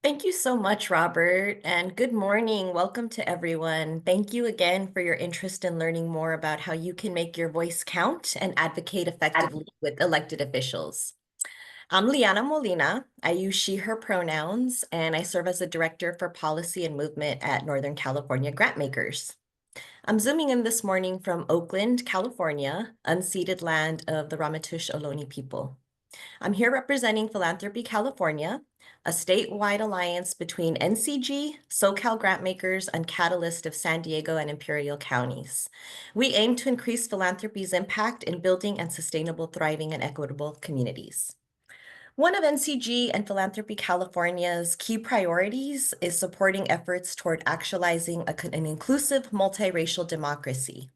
Thank you so much, Robert, and good morning. Welcome to everyone. Thank you again for your interest in learning more about how you can make your voice count and advocate effectively with elected officials. I'm Liana Molina. I use she, her pronouns, and I serve as a director for policy and movement at Northern California Grantmakers. I'm zooming in this morning from Oakland, California, unceded land of the Ramaytush Ohlone people. I'm here representing Philanthropy California, a statewide alliance between NCG, SoCal Grantmakers, and Catalyst of San Diego and Imperial counties. We aim to increase philanthropy's impact in building and sustainable, thriving, and equitable communities. One of NCG and Philanthropy California's key priorities is supporting efforts toward actualizing an inclusive multiracial democracy.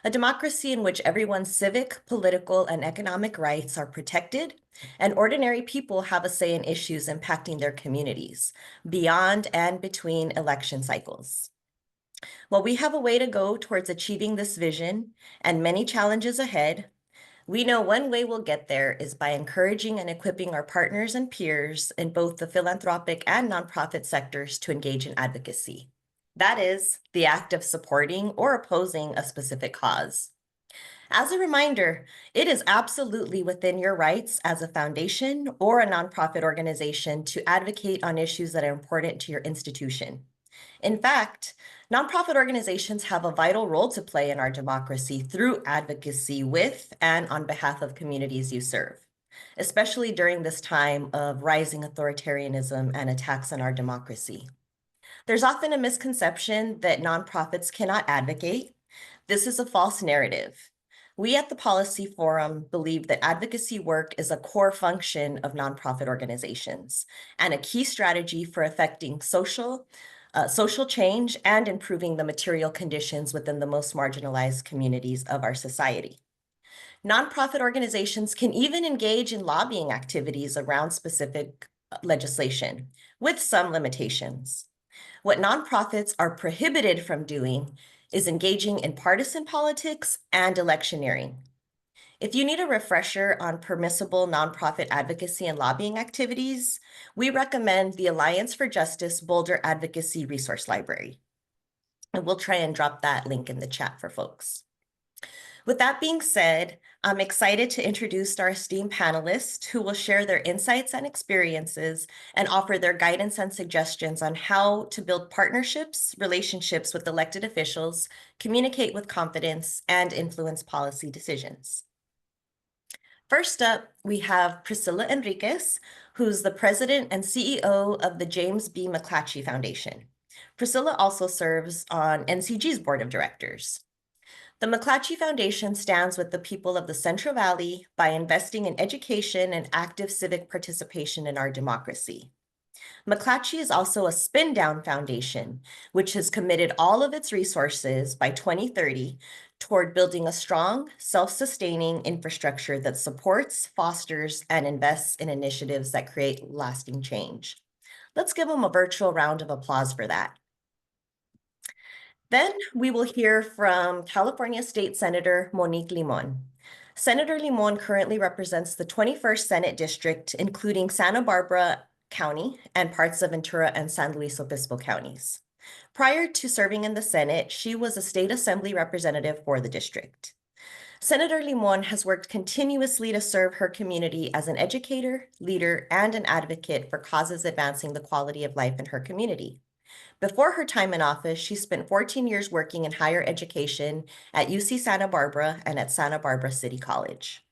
A democracy in which everyone's civic, political, and economic rights are protected, and ordinary people have a say in issues impacting their communities, beyond and between election cycles. While we have a way to go towards achieving this vision and many challenges ahead, we know one way we'll get there is by encouraging and equipping our partners and peers in both the philanthropic and nonprofit sectors to engage in advocacy. That is, the act of supporting or opposing a specific cause. As a reminder, it is absolutely within your rights as a foundation or a nonprofit organization to advocate on issues that are important to your institution. In fact, nonprofit organizations have a vital role to play in our democracy through advocacy with and on behalf of communities you serve, especially during this time of rising authoritarianism and attacks on our democracy. There's often a misconception that nonprofits cannot advocate. This is a false narrative. We at the Policy Forum believe that advocacy work is a core function of nonprofit organizations and a key strategy for affecting social change and improving the material conditions within the most marginalized communities of our society. Nonprofit organizations can even engage in lobbying activities around specific legislation, with some limitations. What nonprofits are prohibited from doing is engaging in partisan politics and electioneering. If you need a refresher on permissible nonprofit advocacy and lobbying activities, we recommend the Alliance for Justice Boulder Advocacy Resource Library. And we'll try and drop that link in the chat for folks. With that being said, I'm excited to introduce our esteemed panelists who will share their insights and experiences and offer their guidance and suggestions on how to build partnerships, relationships with elected officials, communicate with confidence, and influence policy decisions. First up, we have Priscilla Enriquez, who's the president and CEO of the James B. McClatchy Foundation. Priscilla also serves on NCG's board of directors. The McClatchy Foundation stands with the people of the Central Valley by investing in education and active civic participation in our democracy. McClatchy is also a spin-down foundation, which has committed all of its resources by 2030 toward building a strong, self-sustaining infrastructure that supports, fosters, and invests in initiatives that create lasting change. Let's give them a virtual round of applause for that. Then we will hear from California State Senator Monique Limón. Senator Limón currently represents the 21st Senate District, including Santa Barbara County and parts of Ventura and San Luis Obispo counties. Prior to serving in the Senate, she was a state assembly representative for the district. Senator Limón has worked continuously to serve her community as an educator, leader, and an advocate for causes advancing the quality of life in her community. Before her time in office, she spent 14 years working in higher education at UC Santa Barbara and at Santa Barbara City College.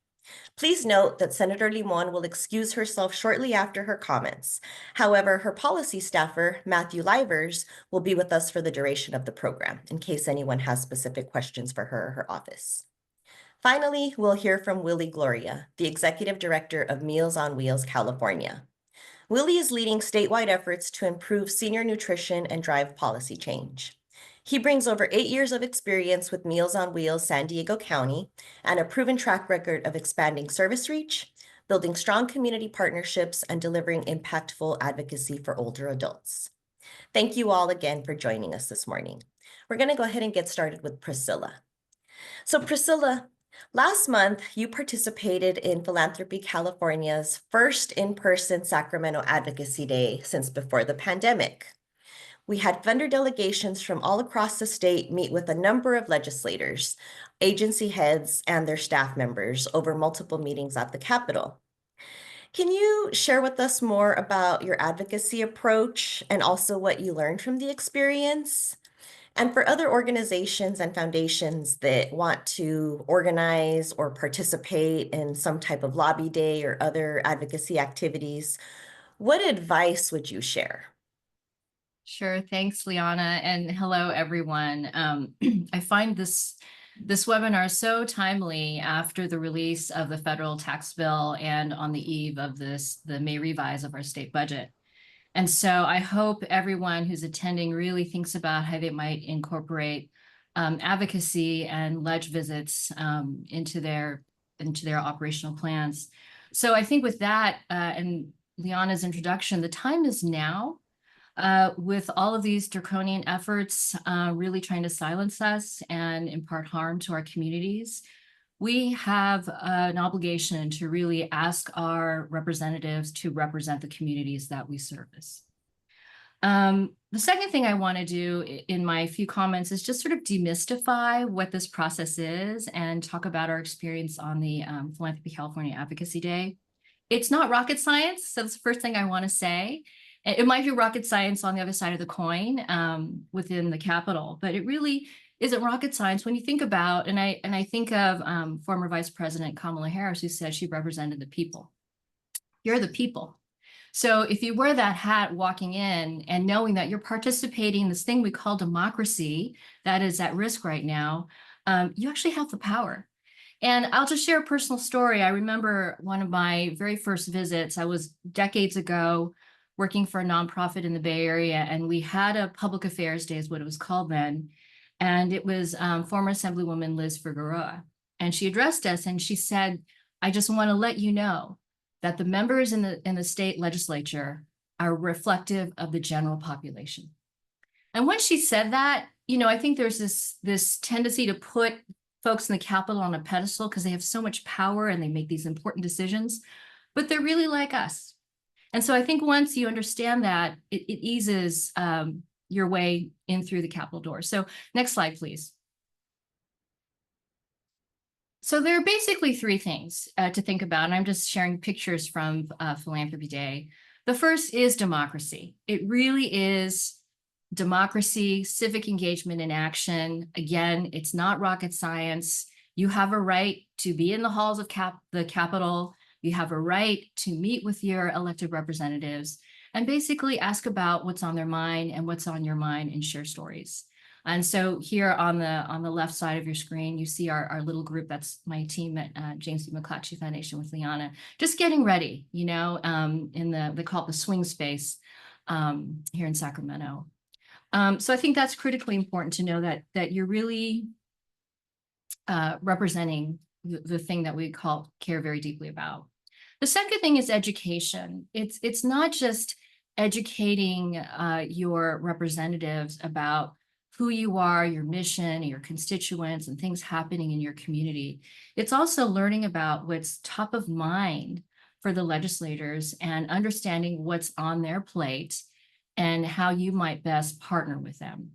Please note that Senator Limón will excuse herself shortly after her comments. However, her policy staffer, Matthew Livers, will be with us for the duration of the program in case anyone has specific questions for her or her office. Finally, we'll hear from Willy Gloria, the Executive Director of Meals on Wheels California. Willy is leading statewide efforts to improve senior nutrition and drive policy change. He brings over 8 years of experience with Meals on Wheels San Diego County and a proven track record of expanding service reach, building strong community partnerships, and delivering impactful advocacy for older adults. Thank you all again for joining us this morning. We're going to go ahead and get started with Priscilla. So Priscilla, Last month, you participated in Philanthropy California's first in-person Sacramento Advocacy Day since before the pandemic. We had vendor delegations from all across the state meet with a number of legislators, agency heads, and their staff members over multiple meetings at the Capitol. Can you share with us more about your advocacy approach and also what you learned from the experience? And for other organizations and foundations that want to organize or participate in some type of lobby day or other advocacy activities, what advice would you share? Sure. Thanks, Liana. And hello, everyone. I find this webinar so timely after the release of the federal tax bill and on the eve of the May revise of our state budget. And so I hope everyone who's attending really thinks about how they might incorporate advocacy and ledge visits into their operational plans. So I think with that and Liana's introduction, the time is now. With all of these draconian efforts really trying to silence us and impart harm to our communities, we have an obligation to really ask our representatives to represent the communities that we service. The second thing I want to do in my few comments is just sort of demystify what this process is and talk about our experience on the Philanthropy California Advocacy Day. It's not rocket science, so that's the first thing I want to say. It might be rocket science on the other side of the coin within the Capitol, but it really isn't rocket science when you think about, and I think of former Vice President Kamala Harris, who said she represented the people. You're the people. So if you wear that hat walking in and knowing that you're participating in this thing we call democracy that is at risk right now, you actually have the power. And I'll just share a personal story. I remember one of my very first visits. I was decades ago working for a nonprofit in the Bay Area, and we had a public affairs day is what it was called then. And it was former Assemblywoman Liz Figueroa. And she addressed us and she said, I just want to let you know that the members in the state legislature are reflective of the general population. And when she said that, you know, I think there's this tendency to put folks in the Capitol on a pedestal because they have so much power and they make these important decisions, but they're really like us. And so I think once you understand that, it eases your way in through the Capitol door. So next slide, please. So there are basically three things to think about, and I'm just sharing pictures from Philanthropy Day. The first is democracy. It really is democracy, civic engagement in action. Again, it's not rocket science. You have a right to be in the halls of the Capitol. You have a right to meet with your elected representatives and basically ask about what's on their mind and what's on your mind and share stories. And so here on the left side of your screen, you see our little group. That's my team at James B. McClatchy Foundation with Liana, just getting ready, you know, they call it the swing space here in Sacramento. So I think that's critically important to know that you're really representing the thing that we care very deeply about. The second thing is education. It's not just educating your representatives about who you are, your mission, your constituents, and things happening in your community. It's also learning about what's top of mind for the legislators and understanding what's on their plate and how you might best partner with them.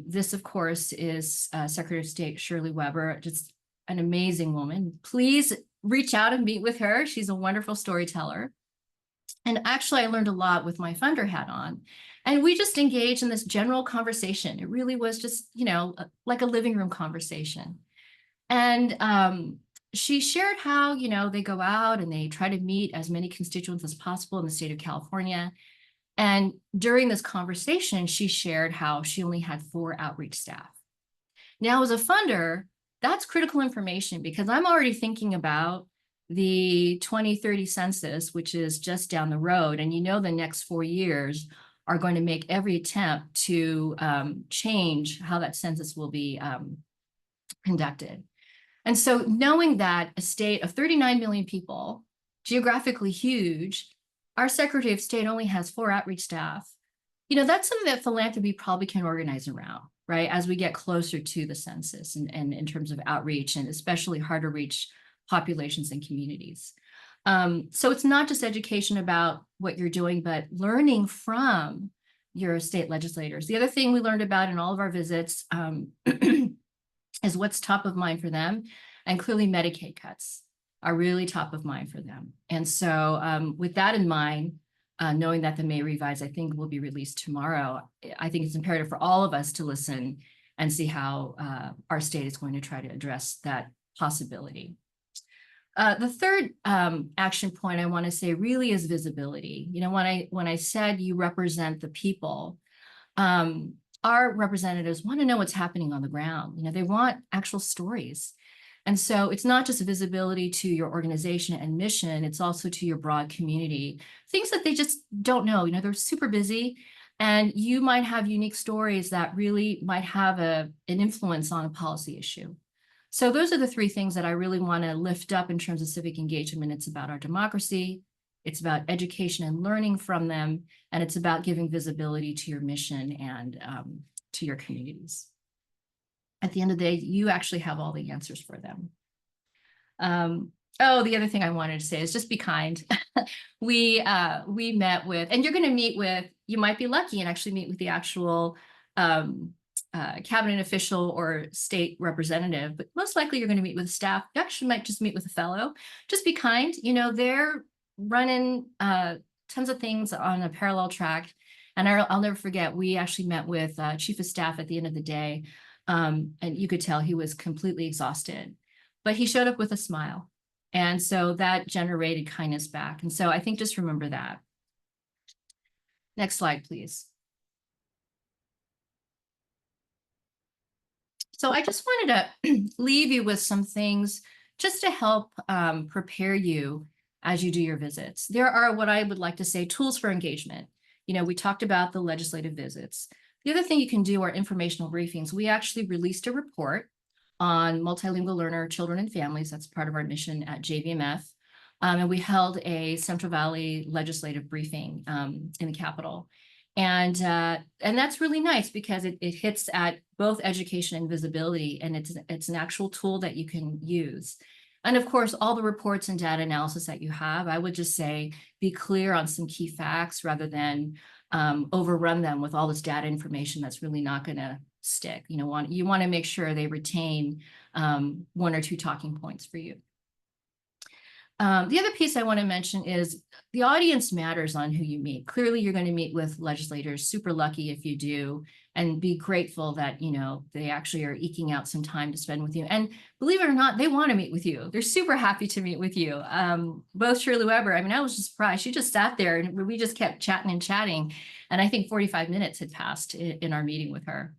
This, of course, is Secretary of State Shirley Weber, just an amazing woman. Please reach out and meet with her. She's a wonderful storyteller. And actually, I learned a lot with my funder hat on. And we just engaged in this general conversation. It really was just, you know, like a living room conversation. And she shared how, you know, they go out and they try to meet as many constituents as possible in the state of California. And during this conversation, she shared how she only had 4 outreach staff. Now, as a funder, that's critical information because I'm already thinking about the 2030 census, which is just down the road. And you know, the next 4 years are going to make every attempt to change how that census will be conducted. And so knowing that a state of 39 million people, geographically huge, our Secretary of State only has 4 outreach staff. That's something that philanthropy probably can organize around, right? As we get closer to the census and in terms of outreach and especially hard to reach populations and communities. So it's not just education about what you're doing, but learning from your state legislators. The other thing we learned about in all of our visits is what's top of mind for them. And clearly Medicaid cuts are really top of mind for them. And so with that in mind, knowing that the May revise, I think, will be released tomorrow, I think it's imperative for all of us to listen and see how our state is going to try to address that possibility. The third action point I want to say really is visibility. When I said you represent the people, our representatives want to know what's happening on the ground. They want actual stories. And so it's not just visibility to your organization and mission, it's also to your broad community, things that they just don't know. They're super busy and you might have unique stories that really might have an influence on a policy issue. So those are the three things that I really want to lift up in terms of civic engagement. It's about our democracy, it's about education and learning from them, and it's about giving visibility to your mission and to your communities. At the end of the day, you actually have all the answers for them. The other thing I wanted to say is just be kind. We met with, and you're going to meet with, you might be lucky and actually meet with the actual cabinet official or state representative, but most likely you're going to meet with staff. You actually might just meet with a fellow. Just be kind. They're running tons of things on a parallel track. And I'll never forget, we actually met with chief of staff at the end of the day. And you could tell he was completely exhausted, but he showed up with a smile. And so that generated kindness back. And so I think just remember that. Next slide, please. So I just wanted to leave you with some things just to help prepare you as you do your visits. There are what I would like to say tools for engagement. We talked about the legislative visits. The other thing you can do are informational briefings. We actually released a report on multilingual learner children and families. That's part of our mission at JVMF. And we held a Central Valley legislative briefing in the Capitol. And that's really nice because it hits at both education and visibility, and it's an actual tool that you can use. And of course, all the reports and data analysis that you have, I would just say, be clear on some key facts rather than overrun them with all this data information that's really not going to stick. You want to make sure they retain one or two talking points for you. The other piece I want to mention is the audience matters on who you meet. Clearly, you're going to meet with legislators, super lucky if you do, and be grateful that, they actually are eking out some time to spend with you. And believe it or not, they want to meet with you. They're super happy to meet with you. Both Shirley Weber, I was just surprised. She just sat there and we just kept chatting and chatting. And I think 45 minutes had passed in our meeting with her.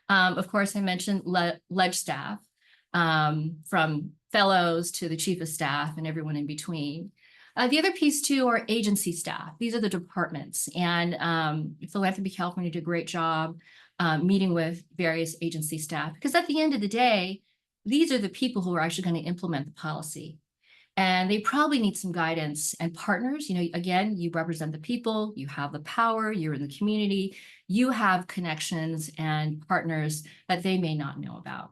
Of course, I mentioned ledge staff, from fellows to the chief of staff and everyone in between. The other piece too are agency staff. These are the departments, and Philanthropy California did a great job meeting with various agency staff, because at the end of the day, these are the people who are actually going to implement the policy. And they probably need some guidance and partners. Again, you represent the people, you have the power, you're in the community, you have connections and partners that they may not know about.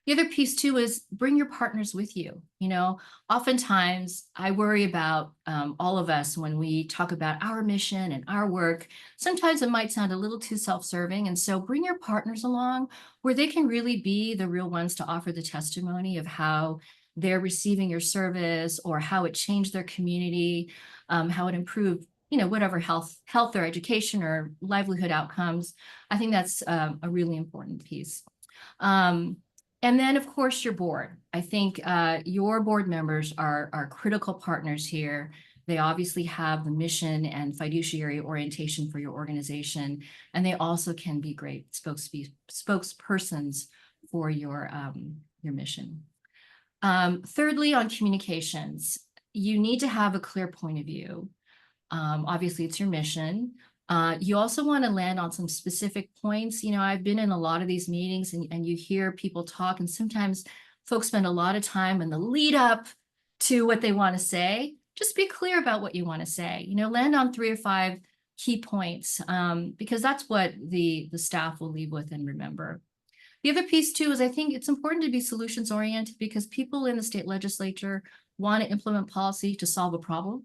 The other piece too is bring your partners with you. Oftentimes I worry about all of us when we talk about our mission and our work. Sometimes it might sound a little too self-serving. And so bring your partners along where they can really be the real ones to offer the testimony of how they're receiving your service or how it changed their community, how it improved, whatever health or education or livelihood outcomes. I think that's a really important piece. And then, of course, your board. I think your board members are critical partners here. They obviously have the mission and fiduciary orientation for your organization, and they also can be great spokespersons for your mission. Thirdly, on communications, you need to have a clear point of view. Obviously, it's your mission. You also want to land on some specific points. I've been in a lot of these meetings and you hear people talk, and sometimes folks spend a lot of time in the lead up to what they want to say. Just be clear about what you want to say. Land on 3 or 5 key points, because that's what the staff will leave with and remember. The other piece too is I think it's important to be solutions oriented, because people in the state legislature want to implement policy to solve a problem.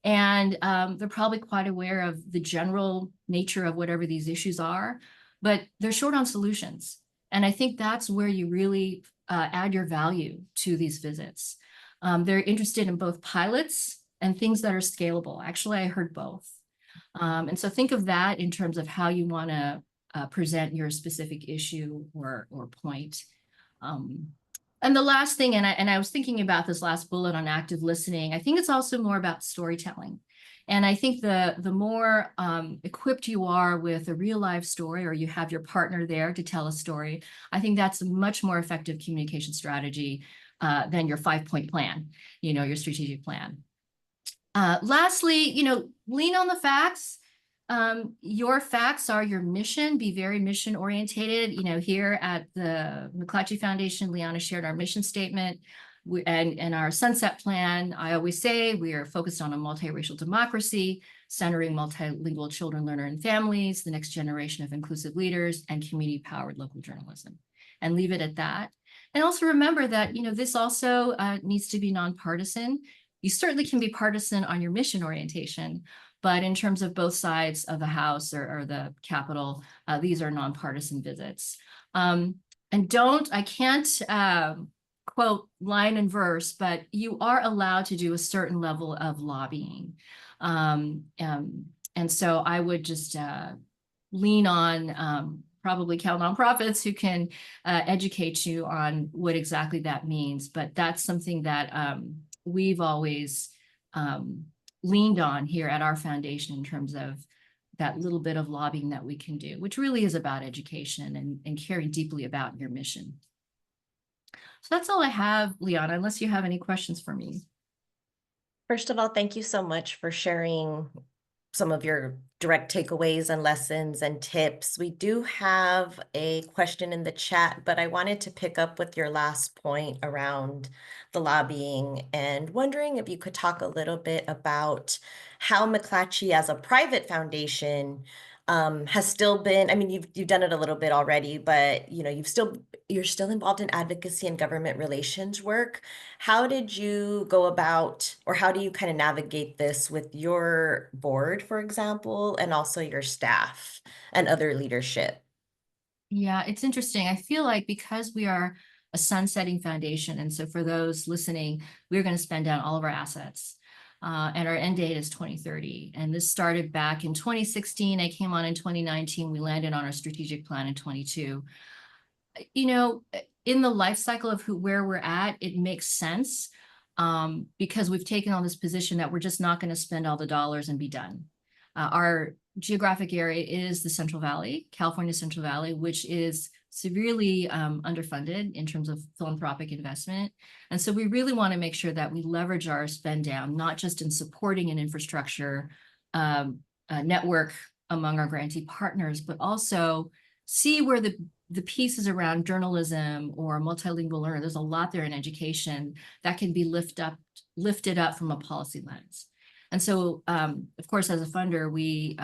And they're probably quite aware of the general nature of whatever these issues are, but they're short on solutions. And I think that's where you really add your value to these visits. They're interested in both pilots and things that are scalable. Actually, I heard both. And so think of that in terms of how you want to present your specific issue or point. And the last thing, and I was thinking about this last bullet on active listening, I think it's also more about storytelling. And I think the more equipped you are with a real life story, or you have your partner there to tell a story, I think that's a much more effective communication strategy than your 5-point plan, your strategic plan. Lastly, lean on the facts. Your facts are your mission. Be very mission orientated. Here at the McClatchy Foundation, Liana shared our mission statement and our sunset plan. I always say we are focused on a multiracial democracy, centering multilingual children, learner, and families, the next generation of inclusive leaders, and community-powered local journalism. And leave it at that. And also remember that, this also needs to be nonpartisan. You certainly can be partisan on your mission orientation, but in terms of both sides of the House or the Capitol, these are nonpartisan visits. And I can't quote line and verse, but you are allowed to do a certain level of lobbying. And so I would just lean on probably CalNonprofits, who can educate you on what exactly that means. But that's something that we've always leaned on here at our foundation in terms of that little bit of lobbying that we can do, which really is about education and caring deeply about your mission. So that's all I have, Liana, unless you have any questions for me. First of all, thank you so much for sharing some of your direct takeaways and lessons and tips. We do have a question in the chat, but I wanted to pick up with your last point around the lobbying and wondering if you could talk a little bit about how McClatchy as a private foundation has still been, I mean, you've done it a little bit already, but you're still involved in advocacy and government relations work. How did you go about, or how do you kind of navigate this with your board, for example, and also your staff and other leadership? Yeah, it's interesting. I feel like because we are a sunsetting foundation, and so for those listening, we're going to spend down all of our assets. And our end date is 2030. And this started back in 2016. I came on in 2019. We landed on our strategic plan in 22. In the life cycle of where we're at, it makes sense because we've taken on this position that we're just not going to spend all the dollars and be done. Our geographic area is the Central Valley, California Central Valley, which is severely underfunded in terms of philanthropic investment. And so we really want to make sure that we leverage our spend down, not just in supporting an infrastructure network among our grantee partners, but also see where the pieces around journalism or multilingual learner, there's a lot there in education that can be lifted up from a policy lens. And so, of course, as a funder, we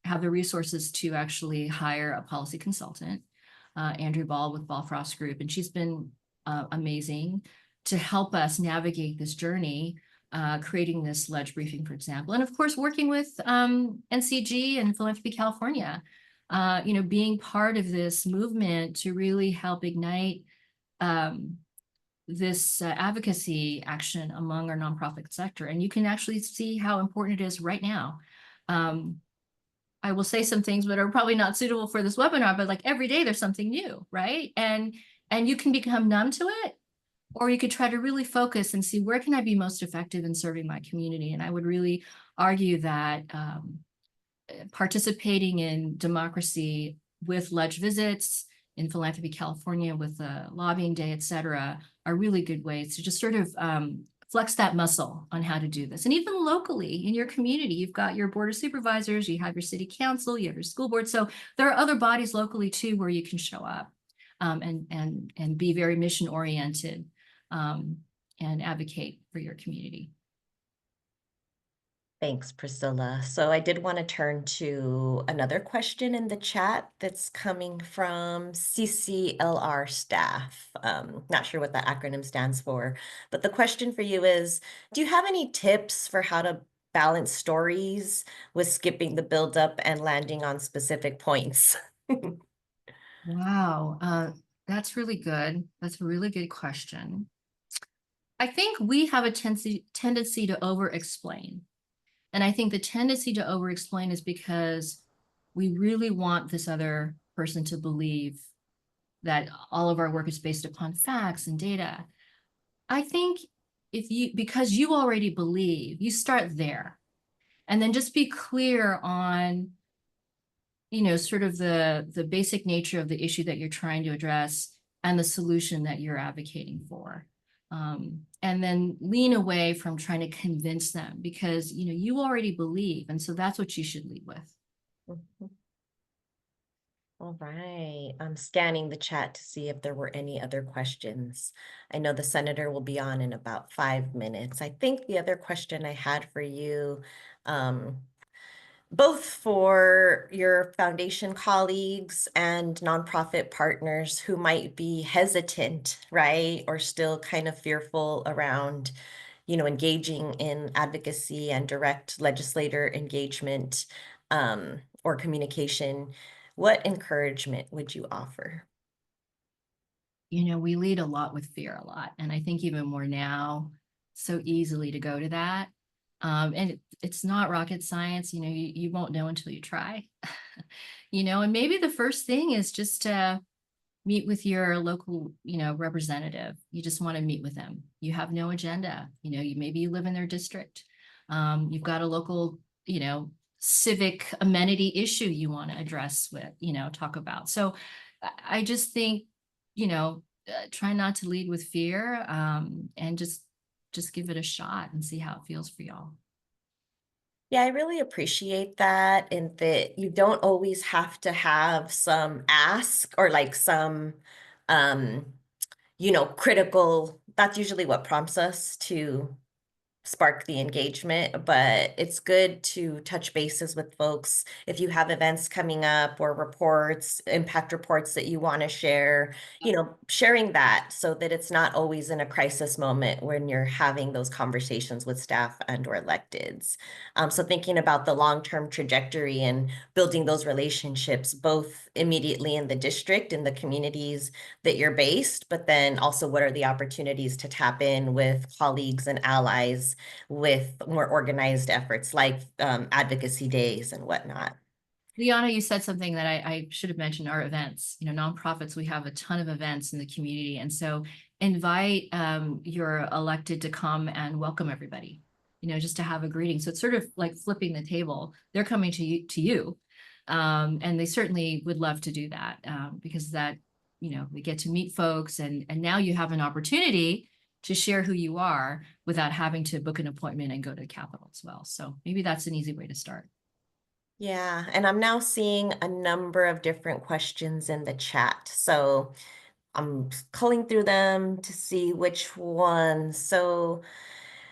have the resources to actually hire a policy consultant, Andrew Ball with Ball Frost Group, and she's been amazing to help us navigate this journey, creating this ledge briefing, for example, and of course, working with NCG and Philanthropy California, being part of this movement to really help ignite this advocacy action among our nonprofit sector. And you can actually see how important it is right now. I will say some things that are probably not suitable for this webinar, but like every day there's something new, right? And you can become numb to it, or you could try to really focus and see where can I be most effective in serving my community. And I would really argue that participating in democracy with ledge visits, in Philanthropy California with the lobbying day, et cetera, are really good ways to just sort of flex that muscle on how to do this. And even locally in your community, you've got your board of supervisors, you have your city council, you have your school board. So there are other bodies locally too where you can show up and be very mission oriented and advocate for your community. Thanks, Priscilla. So I did want to turn to another question in the chat that's coming from CCLR staff. Not sure what that acronym stands for, but the question for you is, do you have any tips for how to balance stories with skipping the buildup and landing on specific points? Wow, that's really good. That's a really good question. I think we have a tendency to over-explain. And I think the tendency to over-explain is because we really want this other person to believe that all of our work is based upon facts and data. I think because you already believe, you start there. And then just be clear on, sort of the basic nature of the issue that you're trying to address and the solution that you're advocating for. And then lean away from trying to convince them because, you already believe. And so that's what you should lead with. Mhm. All right. I'm scanning the chat to see if there were any other questions. I know the senator will be on in about 5 minutes. I think the other question I had for you, um, both for your foundation colleagues and nonprofit partners who might be hesitant, right, or still kind of fearful around, engaging in advocacy and direct legislator engagement, or communication, what encouragement would you offer? We lead a lot with fear a lot. And I think even more now, so easily to go to that. And it's not rocket science, you won't know until you try. And maybe the first thing is just to meet with your local, representative. You just want to meet with them. You have no agenda. Maybe you live in their district. You've got a local, civic amenity issue you want to address with, talk about. So I just think, try not to lead with fear, and just give it a shot and see how it feels for y'all. Yeah, I really appreciate that, and that you don't always have to have some ask or like some, um, critical. That's usually what prompts us to spark the engagement, but it's good to touch bases with folks if you have events coming up or reports, impact reports that you want to share, sharing that so that it's not always in a crisis moment when you're having those conversations with staff and or electeds. So thinking about the long-term trajectory and building those relationships, both immediately in the district, in the communities that you're based, but then also what are the opportunities to tap in with colleagues and allies with more organized efforts like advocacy days and whatnot. Liana, you said something that I should have mentioned, our events. Nonprofits, we have a ton of events in the community. And so invite your elected to come and welcome everybody, just to have a greeting. So it's sort of like flipping the table. They're coming to you. And they certainly would love to do that, because that, we get to meet folks and now you have an opportunity to share who you are without having to book an appointment and go to the Capitol as well. So maybe that's an easy way to start. Yeah, and I'm now seeing a number of different questions in the chat. So I'm culling through them to see which one. So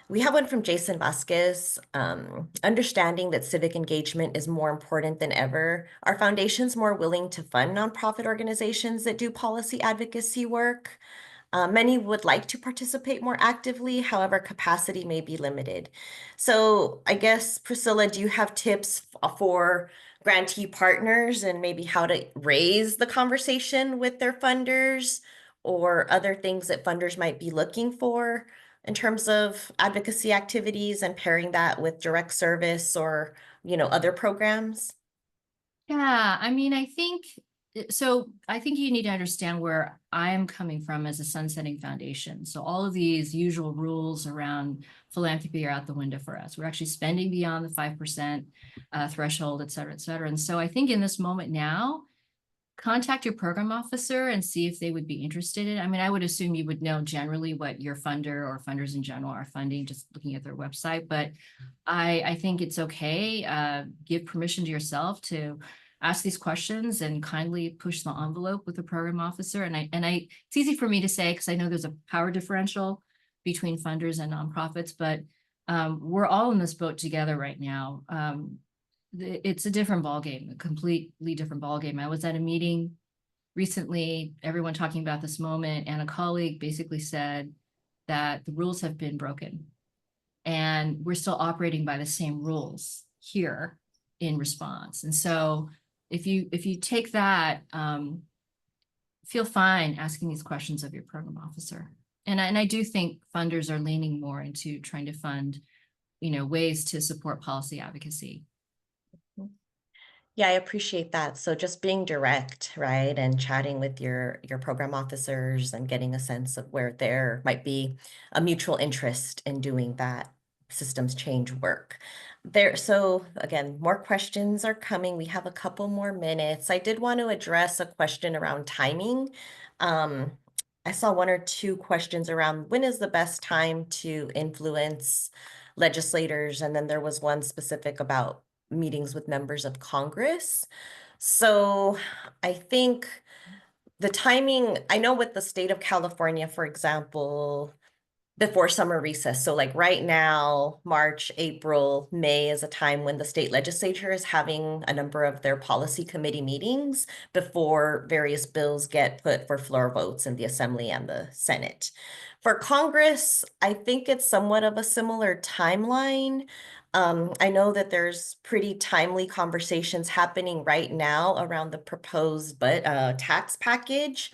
we have one from Jason Vasquez. Understanding that civic engagement is more important than ever. Are foundations more willing to fund nonprofit organizations that do policy advocacy work? Many would like to participate more actively, however, capacity may be limited. So I guess, Priscilla, do you have tips for grantee partners and maybe how to raise the conversation with their funders or other things that funders might be looking for in terms of advocacy activities and pairing that with direct service or, other programs? Yeah, I mean, I think you need to understand where I'm coming from as a sunsetting foundation. So all of these usual rules around philanthropy are out the window for us. We're actually spending beyond the 5% threshold, et cetera, et cetera. And so I think in this moment now, contact your program officer and see if they would be interested in. I mean, I would assume you would know generally what your funder or funders in general are funding, just looking at their website. But I think it's okay. Give permission to yourself to ask these questions and kindly push the envelope with the program officer. It's easy for me to say because I know there's a power differential between funders and nonprofits, but we're all in this boat together right now. It's a different ballgame, a completely different ballgame. I was at a meeting recently, everyone talking about this moment, and a colleague basically said that the rules have been broken and we're still operating by the same rules here in response. And so if you take that, feel fine asking these questions of your program officer. And I do think funders are leaning more into trying to fund, ways to support policy advocacy. Yeah, I appreciate that. So just being direct, right, and chatting with your program officers and getting a sense of where there might be a mutual interest in doing that systems change work. So again, more questions are coming. We have a couple more minutes. I did want to address a question around timing. Um, I saw one or two questions around when is the best time to influence legislators, and then there was one specific about meetings with members of Congress. So I think the timing, I know with the state of California, for example, before summer recess. So like right now, March, April, May is a time when the state legislature is having a number of their policy committee meetings before various bills get put for floor votes in the Assembly and the Senate. For Congress, I think it's somewhat of a similar timeline. I know that there's pretty timely conversations happening right now around the proposed tax package.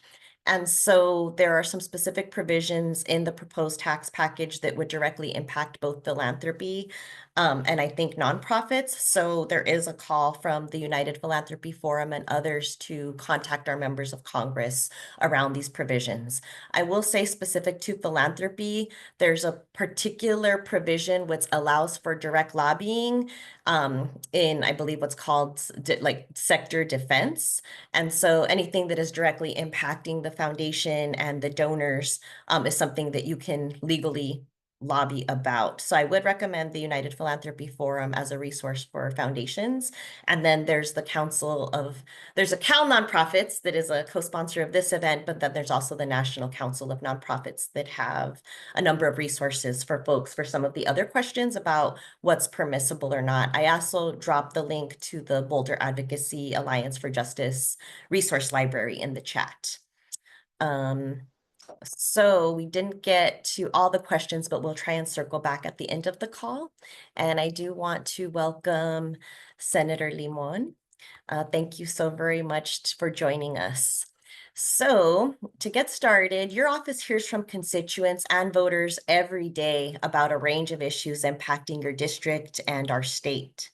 And so there are some specific provisions in the proposed tax package that would directly impact both philanthropy and I think nonprofits. So there is a call from the United Philanthropy Forum and others to contact our members of Congress around these provisions. I will say specific to philanthropy, there's a particular provision which allows for direct lobbying in, I believe, what's called like sector defense. And so anything that is directly impacting the foundation and the donors is something that you can legally lobby about. So I would recommend the United Philanthropy Forum as a resource for foundations. And then there's a CalNonprofits that is a co-sponsor of this event, but then there's also the National Council of Nonprofits that have a number of resources for folks for some of the other questions about what's permissible or not. I also dropped the link to the Boulder Advocacy Alliance for Justice resource library in the chat. So we didn't get to all the questions, but we'll try and circle back at the end of the call. And I do want to welcome Senator Limón. Thank you so very much for joining us. So to get started, your office hears from constituents and voters every day about a range of issues impacting your district and our state.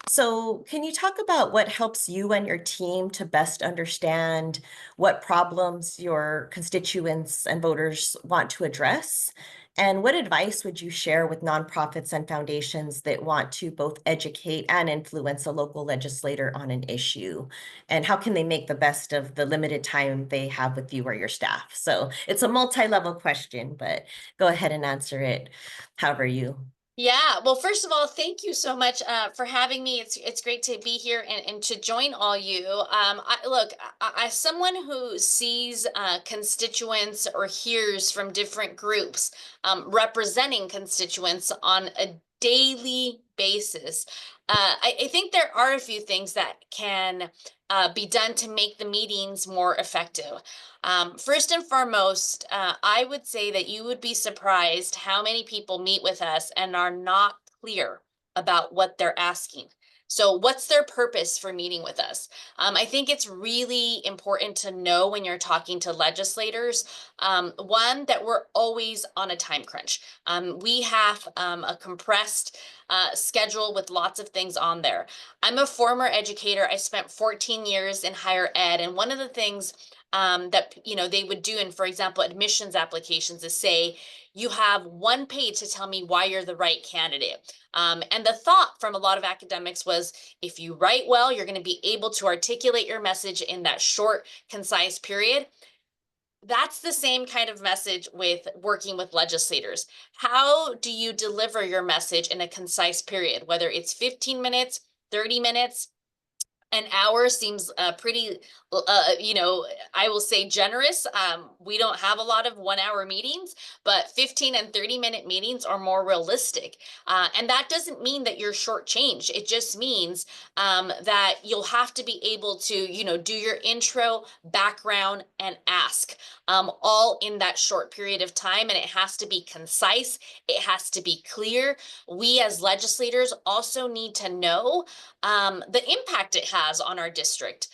So can you talk about what helps you and your team to best understand what problems your constituents and voters want to address? And what advice would you share with nonprofits and foundations that want to both educate and influence a local legislator on an issue? And how can they make the best of the limited time they have with you or your staff? So it's a multi-level question, but go ahead and answer it however you. Yeah, well, first of all, thank you so much for having me. It's great to be here and to join all you. Look, as someone who sees constituents or hears from different groups representing constituents on a daily basis, I think there are a few things that can be done to make the meetings more effective. First and foremost, I would say that you would be surprised how many people meet with us and are not clear about what they're asking. So what's their purpose for meeting with us? I think it's really important to know when you're talking to legislators, one, that we're always on a time crunch. We have a compressed schedule with lots of things on there. I'm a former educator. I spent 14 years in higher ed. And one of the things that they would do in, for example, admissions applications is say, you have one page to tell me why you're the right candidate. And the thought from a lot of academics was, if you write well, you're going to be able to articulate your message in that short, concise period. That's the same kind of message with working with legislators. How do you deliver your message in a concise period, whether it's 15 minutes, 30 minutes? An hour seems pretty, I will say generous. We don't have a lot of 1 hour meetings, but 15 and 30-minute meetings are more realistic. And that doesn't mean that you're shortchanged. It just means that you'll have to be able to, do your intro, background, and ask all in that short period of time. And it has to be concise. It has to be clear. We as legislators also need to know the impact it has on our district.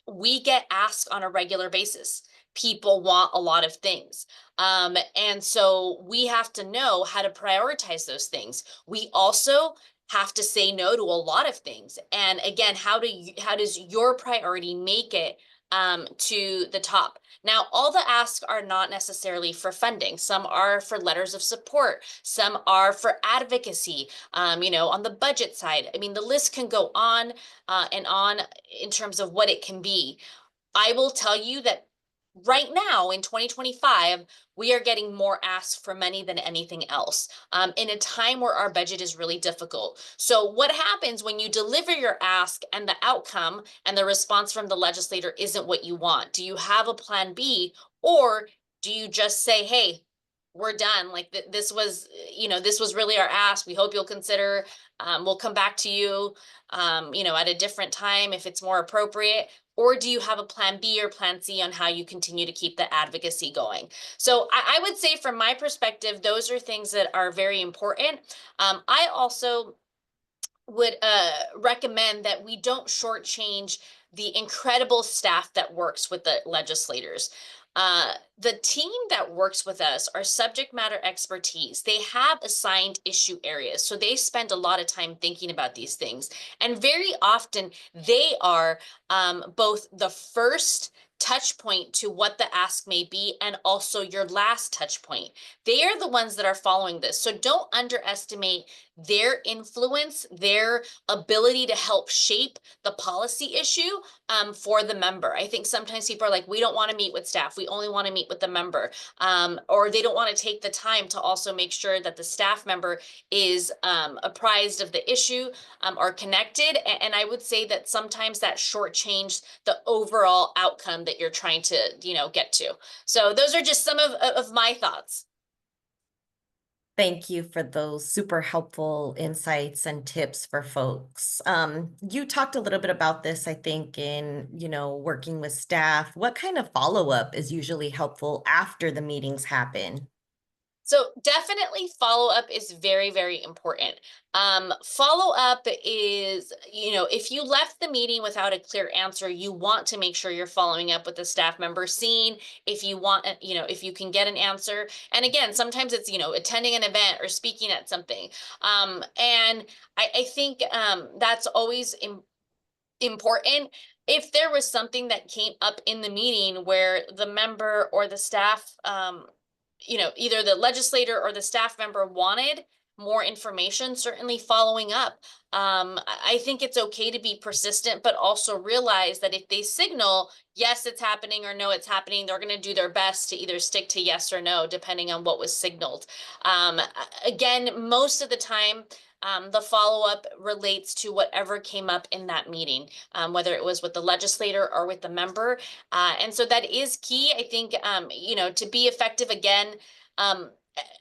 We get asked on a regular basis. People want a lot of things. And so we have to know how to prioritize those things. We also have to say no to a lot of things. And again, how does your priority make it to the top? Now, all the asks are not necessarily for funding. Some are for letters of support. Some are for advocacy, on the budget side. I mean, the list can go on and on in terms of what it can be. I will tell you that right now in 2025, we are getting more asks for money than anything else in a time where our budget is really difficult. So what happens when you deliver your ask and the outcome and the response from the legislator isn't what you want? Do you have a plan B, or do you just say, hey, we're done. Like this was, this was really our ask. We hope you'll consider. We'll come back to you, at a different time if it's more appropriate. Or do you have a plan B or plan C on how you continue to keep the advocacy going? So I would say from my perspective, those are things that are very important. I also would recommend that we don't shortchange the incredible staff that works with the legislators. The team that works with us are subject matter expertise. They have assigned issue areas, so they spend a lot of time thinking about these things. And very often they are both the first touch point to what the ask may be and also your last touch point. They are the ones that are following this. So don't underestimate their influence, their ability to help shape the policy issue for the member. I think sometimes people are like, we don't want to meet with staff. We only want to meet with the member. Or they don't want to take the time to also make sure that the staff member is apprised of the issue or connected. And I would say that sometimes that shortchanged the overall outcome that you're trying to, get to. So those are just some of my thoughts. Thank you for those super helpful insights and tips for folks. You talked a little bit about this, I think, in, working with staff. What kind of follow-up is usually helpful after the meetings happen? So definitely follow up is very, very important. Follow up is, if you left the meeting without a clear answer, you want to make sure you're following up with the staff member, seeing if you want, if you can get an answer. And again, sometimes it's, attending an event or speaking at something. And I think that's always important. If there was something that came up in the meeting where the member or the staff, either the legislator or the staff member wanted more information, certainly following up. I think it's okay to be persistent, but also realize that if they signal, yes, it's happening or no, it's happening, they're going to do their best to either stick to yes or no, depending on what was signaled. Again, most of the time, the follow-up relates to whatever came up in that meeting, whether it was with the legislator or with the member. And so that is key, I think, to be effective again,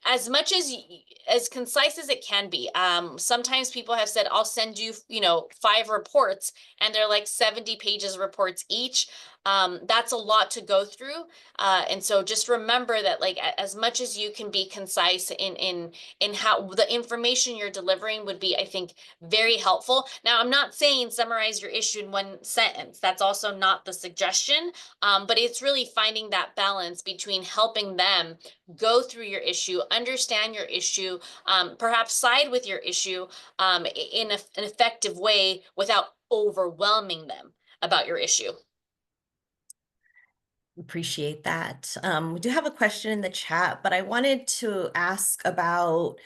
as much as concise as it can be. Sometimes people have said, I'll send you, 5 reports, and they're like 70 pages of reports each. That's a lot to go through. And so just remember that, like, as much as you can be concise in how the information you're delivering would be, I think, very helpful. Now, I'm not saying summarize your issue in 1 sentence. That's also not the suggestion. But it's really finding that balance between helping them go through your issue, understand your issue, perhaps side with your issue in an effective way without overwhelming them about your issue. Appreciate that. We do have a question in the chat, but I wanted to ask about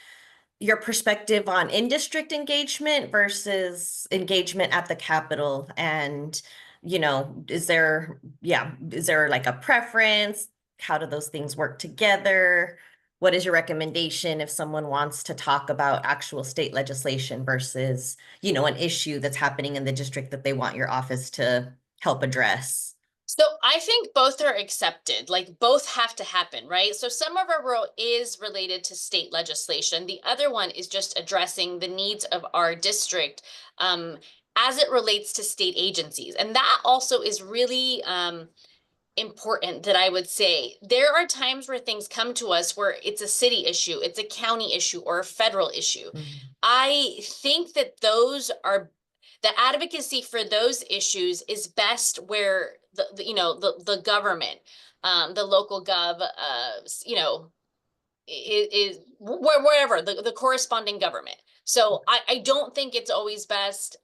your perspective on in-district engagement versus engagement at the Capitol. And, is there like a preference? How do those things work together? what is your recommendation if someone wants to talk about actual state legislation versus, an issue that's happening in the district that they want your office to help address? So I think both are accepted, like both have to happen, right? So some of our role is related to state legislation. The other one is just addressing the needs of our district as it relates to state agencies. And that also is really important that I would say. There are times where things come to us where it's a city issue, it's a county issue, or a federal issue. Mhm. I think that those are the advocacy for those issues is best where the government, the local gov, is wherever the corresponding government. So I don't think it's always best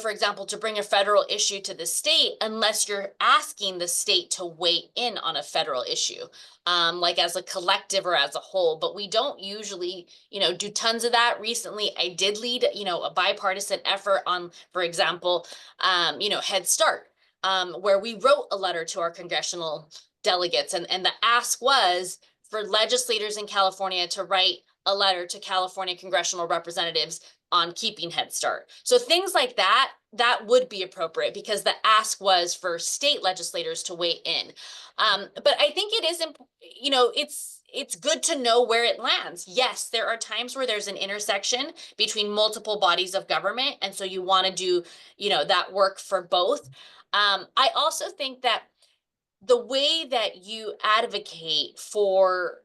for example, to bring a federal issue to the state unless you're asking the state to weigh in on a federal issue, like as a collective or as a whole. But we don't usually, do tons of that. Recently, I did lead, a bipartisan effort on, for example, Head Start, where we wrote a letter to our congressional delegates, and the ask was for legislators in California to write a letter to California congressional representatives on keeping Head Start. So things like that, that would be appropriate because the ask was for state legislators to weigh in. But I think it is, it's good to know where it lands. Yes, there are times where there's an intersection between multiple bodies of government. And so you want to do, that work for both. I also think that the way that you advocate for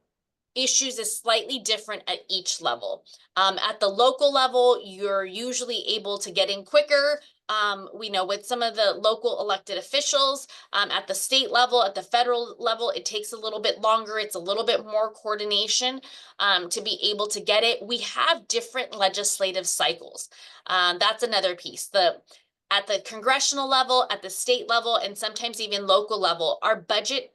issues is slightly different at each level. At the local level, you're usually able to get in quicker. We know with some of the local elected officials, at the state level, at the federal level, it takes a little bit longer. It's a little bit more coordination to be able to get it. We have different legislative cycles. That's another piece. At the congressional level, at the state level, and sometimes even local level, our budget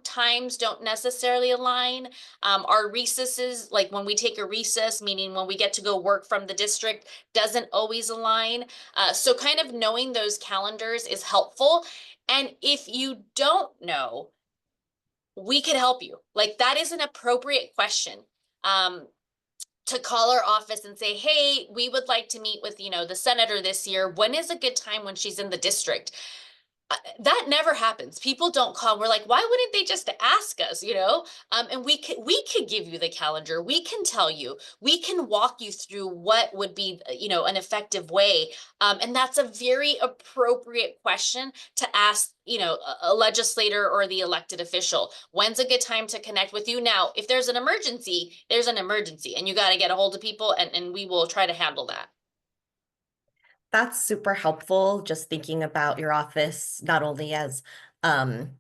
times don't necessarily align. Our recesses, like when we take a recess, meaning when we get to go work from the district, doesn't always align. So kind of knowing those calendars is helpful. And if you don't know, we could help you. Like that is an appropriate question. To call our office and say, hey, we would like to meet with, the senator this year. When is a good time when she's in the district? That never happens. People don't call. We're like, why wouldn't they just ask us, and we could give you the calendar. We can tell you, we can walk you through what would be, an effective way. And that's a very appropriate question to ask, a legislator or the elected official. When's a good time to connect with you? Now, if there's an emergency, there's an emergency and you got to get a hold of people and we will try to handle that. That's super helpful, just thinking about your office, not only as, um,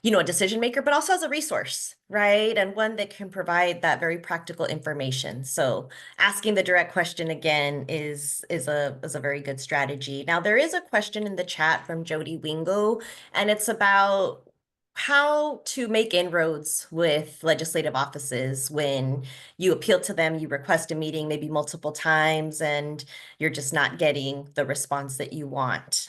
a decision maker, but also as a resource, right? And one that can provide that very practical information. So asking the direct question again is a very good strategy. Now, there is a question in the chat from Jody Wingo, and it's about how to make inroads with legislative offices when you appeal to them, you request a meeting maybe multiple times, and you're just not getting the response that you want.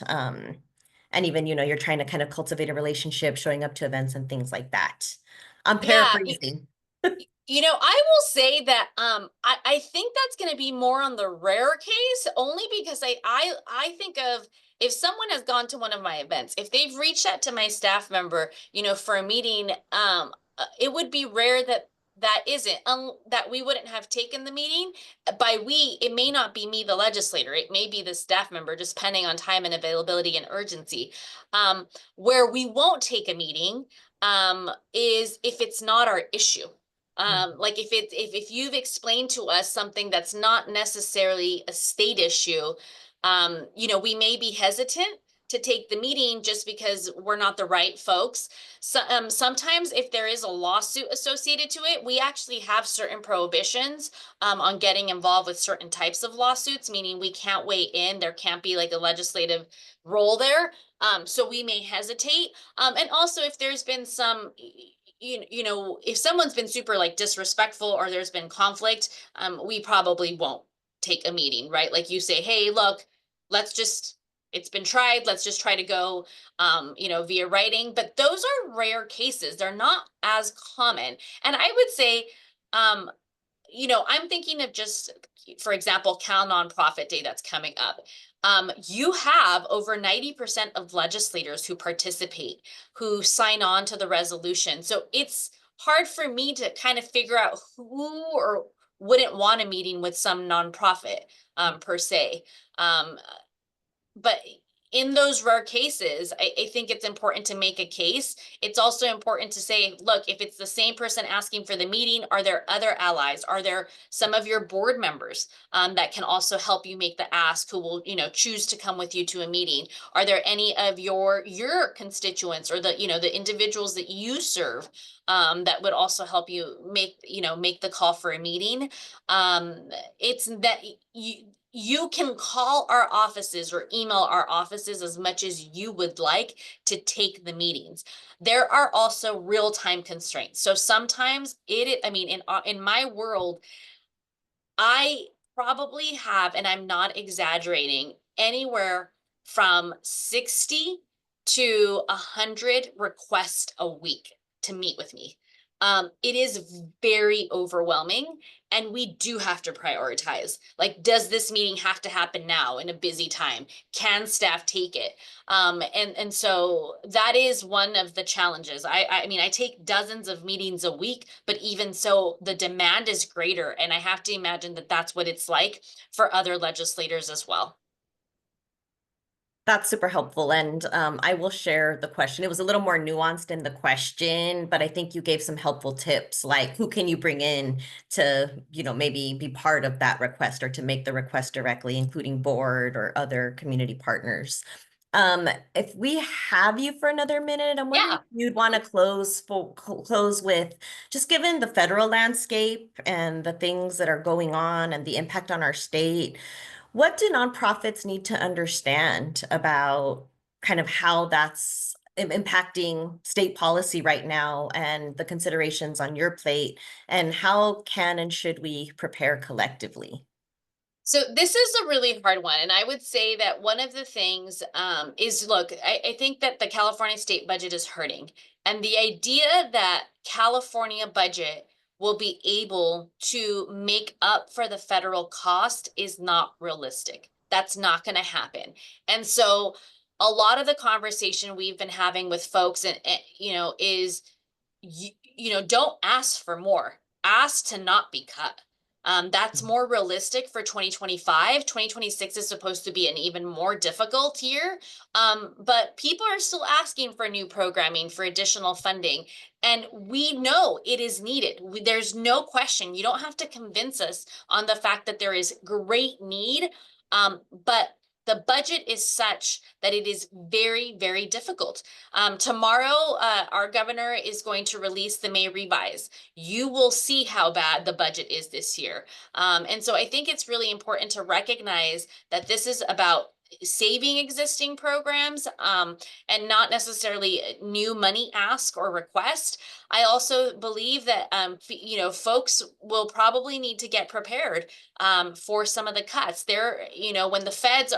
And even, you're trying to kind of cultivate a relationship, showing up to events and things like that. I'm Yeah, paraphrasing. I will say that I think that's going to be more on the rare case, only because I think of if someone has gone to one of my events, if they've reached out to my staff member, for a meeting, it would be rare that isn't that we wouldn't have taken the meeting. By we, it may not be me, the legislator, it may be the staff member, just depending on time and availability and urgency. Where we won't take a meeting is if it's not our issue. Like if you've explained to us something that's not necessarily a state issue, we may be hesitant to take the meeting just because we're not the right folks. So, sometimes if there is a lawsuit associated to it, we actually have certain prohibitions on getting involved with certain types of lawsuits, meaning we can't weigh in. There can't be like a legislative role there. So we may hesitate. And also if there's been some, if someone's been super like disrespectful or there's been conflict, we probably won't take a meeting, right? Like you say, hey, look, let's just it's been tried, let's just try to go, via writing. But those are rare cases. They're not as common. And I would say, um, I'm thinking of just, for example, Cal Nonprofit Day that's coming up. You have over 90% of legislators who participate, who sign on to the resolution. So it's hard for me to kind of figure out who or wouldn't want a meeting with some nonprofit, per se. Um, but in those rare cases, I think it's important to make a case. It's also important to say, look, if it's the same person asking for the meeting, are there other allies? Are there some of your board members that can also help you make the ask, who will, choose to come with you to a meeting? Are there any of your constituents, or the individuals that you serve, that would also help you make the call for a meeting? It's that you can call our offices or email our offices as much as you would like to take the meetings. There are also real-time constraints. So sometimes in my world, I probably have, and I'm not exaggerating, anywhere from 60 to 100 requests a week to meet with me. It is very overwhelming, and we do have to prioritize. Like, does this meeting have to happen now in a busy time? Can staff take it? And so that is one of the challenges. I take dozens of meetings a week, but even so, the demand is greater, and I have to imagine that that's what it's like for other legislators as well. That's super helpful. And I will share the question. It was a little more nuanced in the question, but I think you gave some helpful tips, like who can you bring in to, maybe be part of that request or to make the request directly, including board or other community partners. If we have you for another minute, I'm wondering Yeah. if you'd want to close with, just given the federal landscape and the things that are going on and the impact on our state, what do nonprofits need to understand about kind of how that's impacting state policy right now and the considerations on your plate, and how can and should we prepare collectively? So this is a really hard one. And I would say that one of the things, is, look, I think that the California state budget is hurting. And the idea that California budget will be able to make up for the federal cost is not realistic. That's not going to happen. And so a lot of the conversation we've been having with folks, is, don't ask for more, ask to not be cut. That's more realistic for 2025. 2026 is supposed to be an even more difficult year. But people are still asking for new programming, for additional funding. And we know it is needed. There's no question. You don't have to convince us on the fact that there is great need. But the budget is such that it is very, very difficult. Tomorrow, our governor is going to release the May revise. You will see how bad the budget is this year. And so I think it's really important to recognize that this is about saving existing programs, and not necessarily new money ask or request. I also believe that, folks will probably need to get prepared, for some of the cuts. When the feds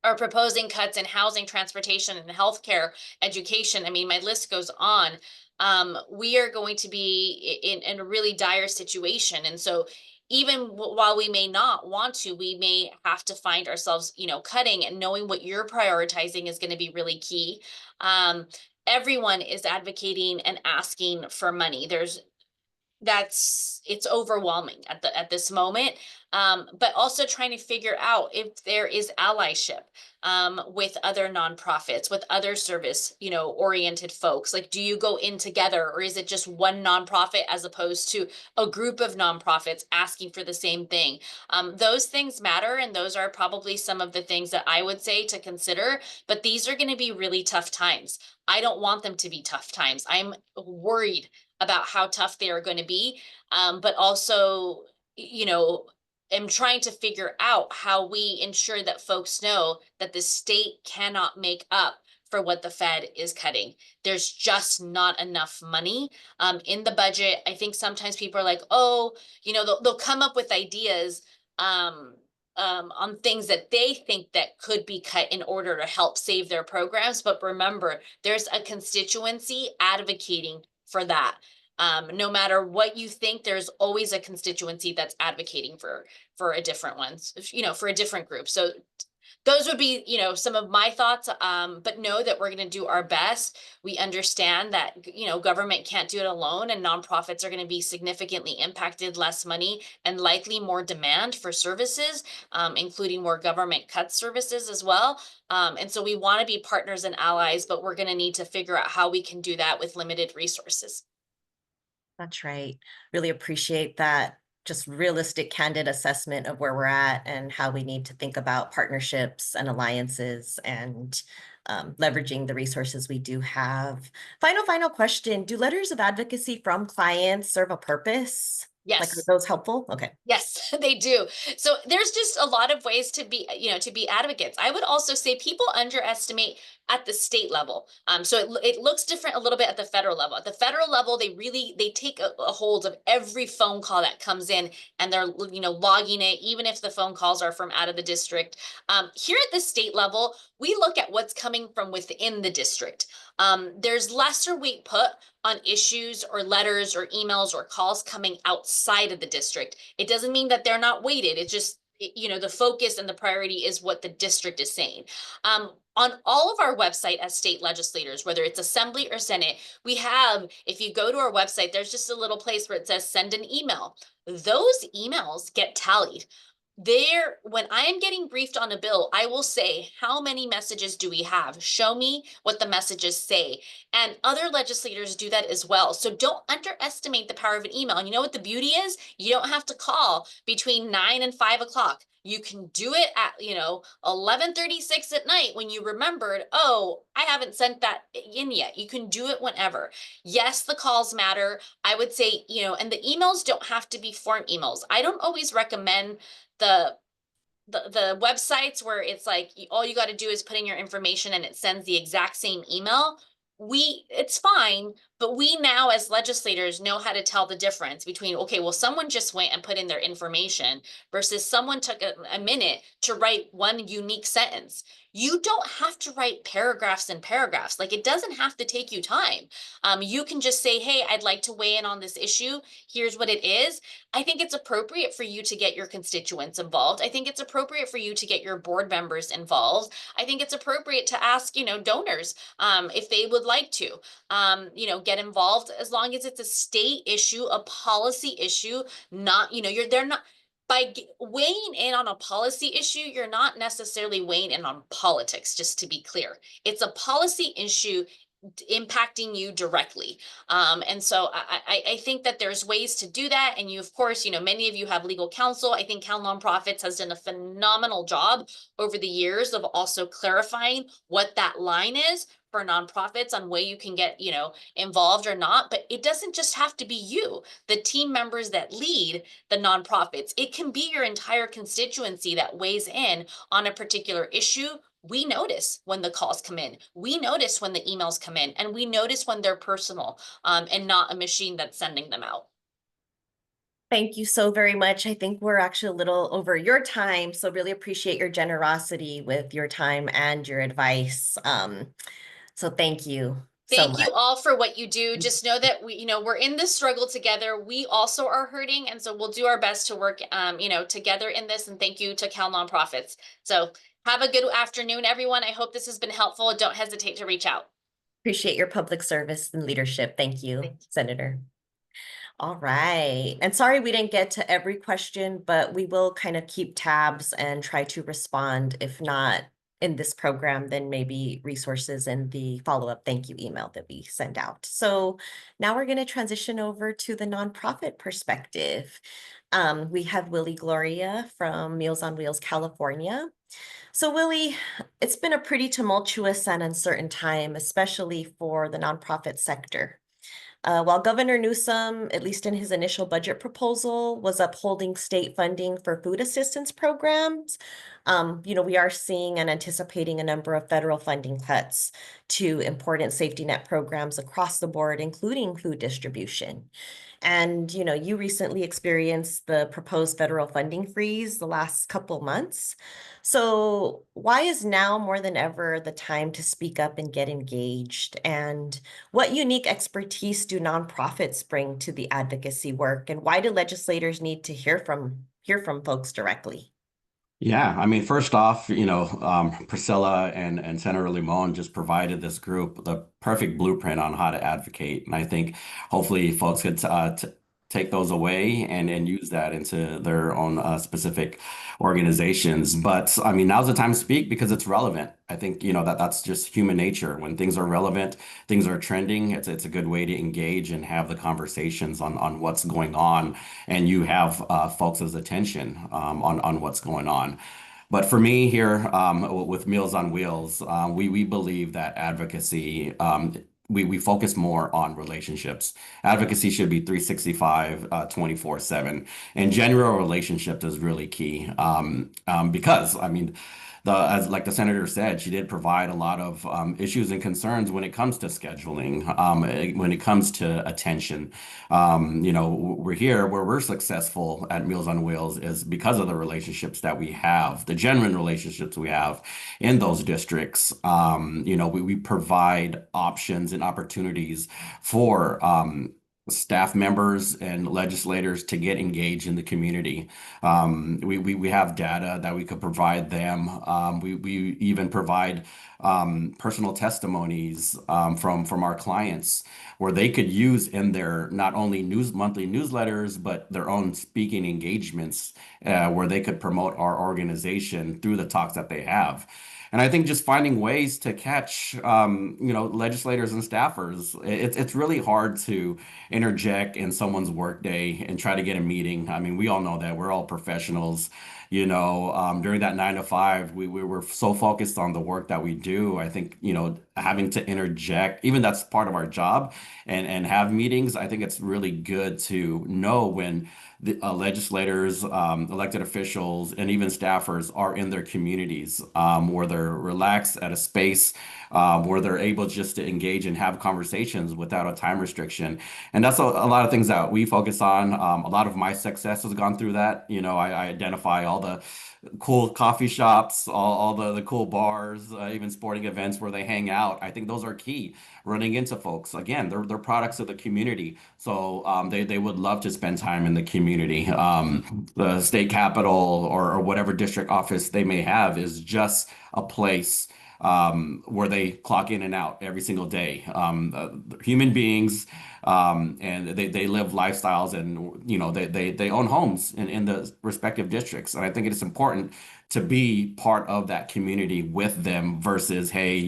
are proposing cuts in housing, transportation, and healthcare, education. I mean, my list goes on. We are going to be in a really dire situation. And so even while we may not want to, we may have to find ourselves, cutting, and knowing what you're prioritizing is going to be really key. Everyone is advocating and asking for money. It's overwhelming at this moment. But also trying to figure out if there is allyship, with other nonprofits, with other service, oriented folks. Like, do you go in together, or is it just one nonprofit as opposed to a group of nonprofits asking for the same thing? Those things matter, and those are probably some of the things that I would say to consider. But these are going to be really tough times. I don't want them to be tough times. I'm worried about how tough they are going to be, but also, am trying to figure out how we ensure that folks know that the state cannot make up for what the Fed is cutting. There's just not enough money, in the budget. I think sometimes people are like, oh, they'll come up with ideas, on things that they think that could be cut in order to help save their programs. But remember, there's a constituency advocating for that. No matter what you think, there's always a constituency that's advocating for a different ones, for a different group. So those would be, some of my thoughts. But know that we're going to do our best. We understand that, government can't do it alone, and nonprofits are going to be significantly impacted, less money, and likely more demand for services, including more government cut services as well. And so we want to be partners and allies, but we're going to need to figure out how we can do that with limited resources. That's right. Really appreciate that just realistic, candid assessment of where we're at and how we need to think about partnerships and alliances and leveraging the resources we do have. Final question. Do letters of advocacy from clients serve a purpose? Like, are Yes. those helpful? Okay. Yes, they do. So there's just a lot of ways to be, to be advocates. I would also say people underestimate at the state level. So it looks different a little bit at the federal level. At the federal level, they take a hold of every phone call that comes in, and they're, logging it, even if the phone calls are from out of the district. Here at the state level, we look at what's coming from within the district. There's lesser weight put on issues or letters or emails or calls coming outside of the district. It doesn't mean that they're not weighted. It's just, the focus and the priority is what the district is saying. On all of our website as state legislators, whether it's assembly or senate, we have, if you go to our website, there's just a little place where it says send an email. Those emails get tallied. When I am getting briefed on a bill, I will say, how many messages do we have? Show me what the messages say. And other legislators do that as well. So don't underestimate the power of an email. And you know what the beauty is? You don't have to call between 9 and 5 o'clock. You can do it at, 11:36 at night when you remembered, oh, I haven't sent that in yet. You can do it whenever. Yes, the calls matter. I would say, and the emails don't have to be form emails. I don't always recommend the websites where it's like all you got to do is put in your information and it sends the exact same email. It's fine, but we now as legislators know how to tell the difference between, okay, well, someone just went and put in their information versus someone took a minute to write one unique sentence. You don't have to write paragraphs and paragraphs. Like, it doesn't have to take you time. You can just say, hey, I'd like to weigh in on this issue. Here's what it is. I think it's appropriate for you to get your constituents involved. I think it's appropriate for you to get your board members involved. I think it's appropriate to ask, donors, if they would like to, get involved, as long as it's a state issue, a policy issue, not, they're not, by weighing in on a policy issue, you're not necessarily weighing in on politics, just to be clear. It's a policy issue impacting you directly. And so I think that there's ways to do that. And you, of course, many of you have legal counsel. I think CalNonprofits has done a phenomenal job over the years of also clarifying what that line is for nonprofits on way you can get, involved or not. But it doesn't just have to be you, the team members that lead the nonprofits. It can be your entire constituency that weighs in on a particular issue. We notice when the calls come in, we notice when the emails come in, and we notice when they're personal, and not a machine that's sending them out. Thank you so very much. I think we're actually a little over your time, so really appreciate your generosity with your time and your advice. So thank you so Thank you much. all for what you do. Just know that we're in this struggle together. We also are hurting. And so we'll do our best to work, together in this. And thank you to CalNonprofits. So have a good afternoon, everyone. I hope this has been helpful. Don't hesitate to reach out. Appreciate your public service and leadership. Thank you, Senator. All right. And sorry we didn't get to every question, but we will kind of keep tabs and try to respond. If not in this program, then maybe resources in the follow-up thank you email that we send out. So now we're going to transition over to the nonprofit perspective. We have Willy Gloria from Meals on Wheels, California. So Willy, it's been a pretty tumultuous and uncertain time, especially for the nonprofit sector. While Governor Newsom, at least in his initial budget proposal, was upholding state funding for food assistance programs, we are seeing and anticipating a number of federal funding cuts to important safety net programs across the board, including food distribution. And you recently experienced the proposed federal funding freeze the last couple months. So why is now more than ever the time to speak up and get engaged? And what unique expertise do nonprofits bring to the advocacy work? And why do legislators need to hear from folks directly? Yeah, I mean, first off, Priscilla and Senator Limón just provided this group the perfect blueprint on how to advocate, and I think hopefully folks could t take those away and use that into their own specific organizations. But I mean, now's the time to speak because it's relevant. I think that's just human nature. When things are relevant, things are trending. It's a good way to engage and have the conversations on what's going on, and you have folks' attention on what's going on. But for me here with Meals on Wheels, we believe that advocacy, we focus more on relationships. Advocacy should be 365, 24/7. And general relationships is really key because, I mean, as like the senator said, she did provide a lot of issues and concerns when it comes to scheduling, when it comes to attention. We're here where we're successful at Meals on Wheels is because of the relationships that we have, the genuine relationships we have in those districts. We provide options and opportunities for staff members and legislators to get engaged in the community. We have data that we could provide them. We even provide personal testimonies from our clients where they could use in their not only monthly newsletters, but their own speaking engagements where they could promote our organization through the talks that they have. And I think just finding ways to catch, legislators and staffers, it's really hard to interject in someone's workday and try to get a meeting. I mean, we all know that we're all professionals. During that 9 to 5, we were so focused on the work that we do. I think, having to interject, even that's part of our job and have meetings. I think it's really good to know when the legislators, elected officials, and even staffers are in their communities where they're relaxed at a space where they're able just to engage and have conversations without a time restriction. And that's a lot of things that we focus on. A lot of my success has gone through that. I identify all the cool coffee shops, all the cool bars, even sporting events where they hang out. I think those are key. Running into folks, again, they're products of the community, so they would love to spend time in the community. The state capitol or whatever district office they may have is just a place where they clock in and out every single day. Human beings, and they live lifestyles, and they own homes in the respective districts. And I think it is important to be part of that community with them versus, hey,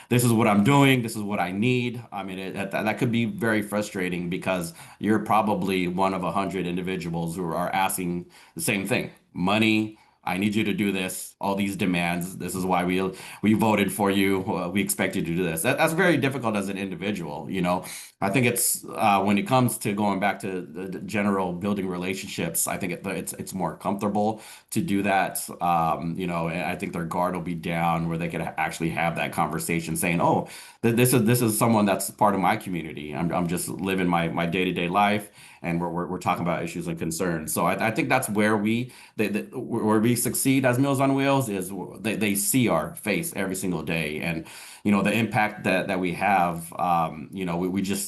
this is what I'm doing, this is what I need. I mean, that could be very frustrating because you're probably one of 100 individuals who are asking the same thing: money. I need you to do this, all these demands. This is why we voted for you. We expect you to do this. That's very difficult as an individual. I think it's when it comes to going back to the general building relationships, I think it's more comfortable to do that. And I think their guard will be down where they could actually have that conversation saying, "Oh, this is someone that's part of my community. I'm just living my day-to-day life, and we're talking about issues and concerns." So I think that's where where we succeed as Meals on Wheels is they see our face every single day, and the impact that we have.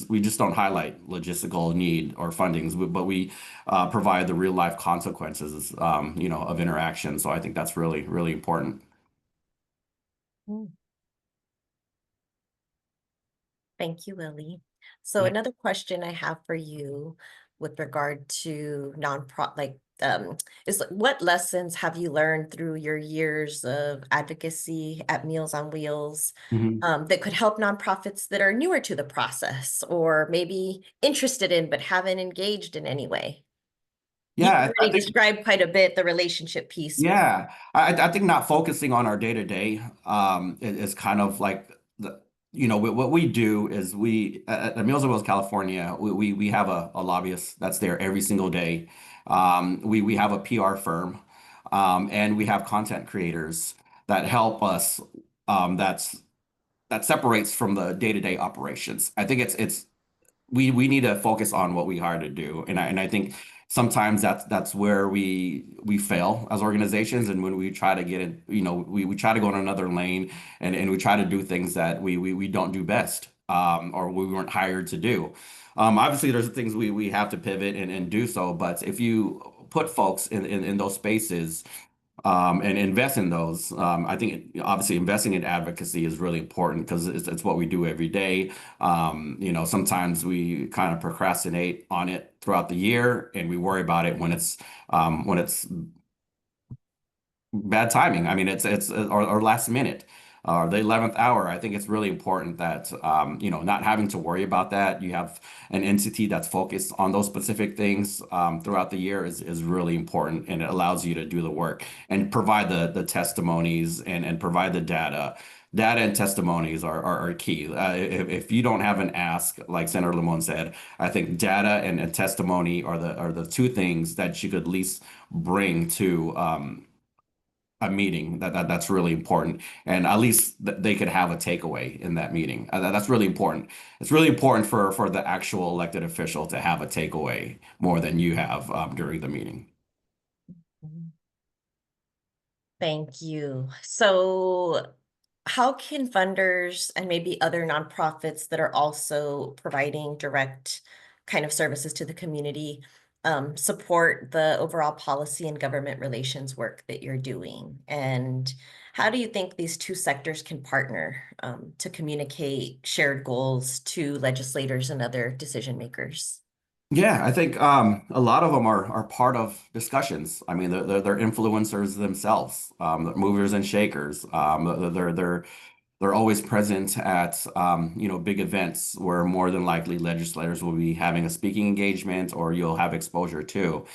We just don't highlight logistical need or fundings, but we provide the real life consequences of interaction. So I think that's really, really important. Mm. Thank you, Willie. So Yeah. another question I have for you with regard to is what lessons have you learned through your years of advocacy at Meals on Wheels Mhm. that could help nonprofits that are newer to the process or maybe interested in but haven't engaged in any way? You Yeah, I already think. described quite a bit the relationship piece with. Yeah, I think not focusing on our day to day is kind of like what we do is we at Meals on Wheels California we have a lobbyist that's there every single day. We have a PR firm, and we have content creators that help us. That separates from the day to day operations. I think it's we need to focus on what we hired to do. And I think sometimes that's where we fail as organizations. And when we try to get in, we try to go in another lane and we try to do things that we don't do best, or we weren't hired to do. Obviously, there's things we have to pivot and do so, but if you put folks in those spaces, and invest in those. I think obviously investing in advocacy is really important because it's what we do every day. Sometimes we kind of procrastinate on it throughout the year, and we worry about it when it's bad timing. I mean, it's or last minute, or the 11th hour. I think it's really important that not having to worry about that. You have an entity that's focused on those specific things throughout the year is really important, and it allows you to do the work and provide the testimonies and provide the data. Data and testimonies are key. If you don't have an ask, like Senator Limón said, I think data and testimony are the two things that you could at least bring to a meeting that's really important, and at least they could have a takeaway in that meeting. That's really important. It's really important for the actual elected official to have a takeaway more than you have during the meeting. Thank you. So how can funders and maybe other nonprofits that are also providing direct kind of services to the community support the overall policy and government relations work that you're doing? And how do you think these two sectors can partner to communicate shared goals to legislators and other decision makers? Yeah, I think a lot of them are part of discussions. I mean, they're influencers themselves, they're movers and shakers. They're always present at big events where more than likely legislators will be having a speaking engagement, or you'll have exposure to.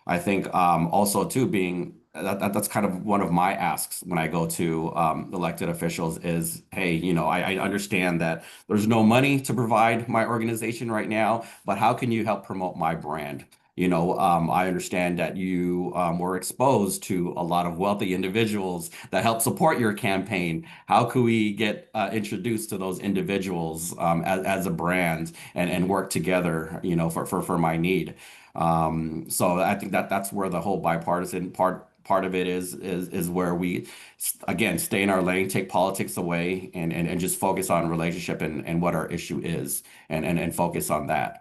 I think also too being that's kind of one of my asks when I go to elected officials is, hey, I understand that there's no money to provide my organization right now, but how can you help promote my brand? I understand that you were exposed to a lot of wealthy individuals that help support your campaign. How could we get introduced to those individuals as a brand and work together, for my need? So I think that's where the whole bipartisan part of it is where we again stay in our lane, take politics away, and just focus on relationship and what our issue is, and focus on that.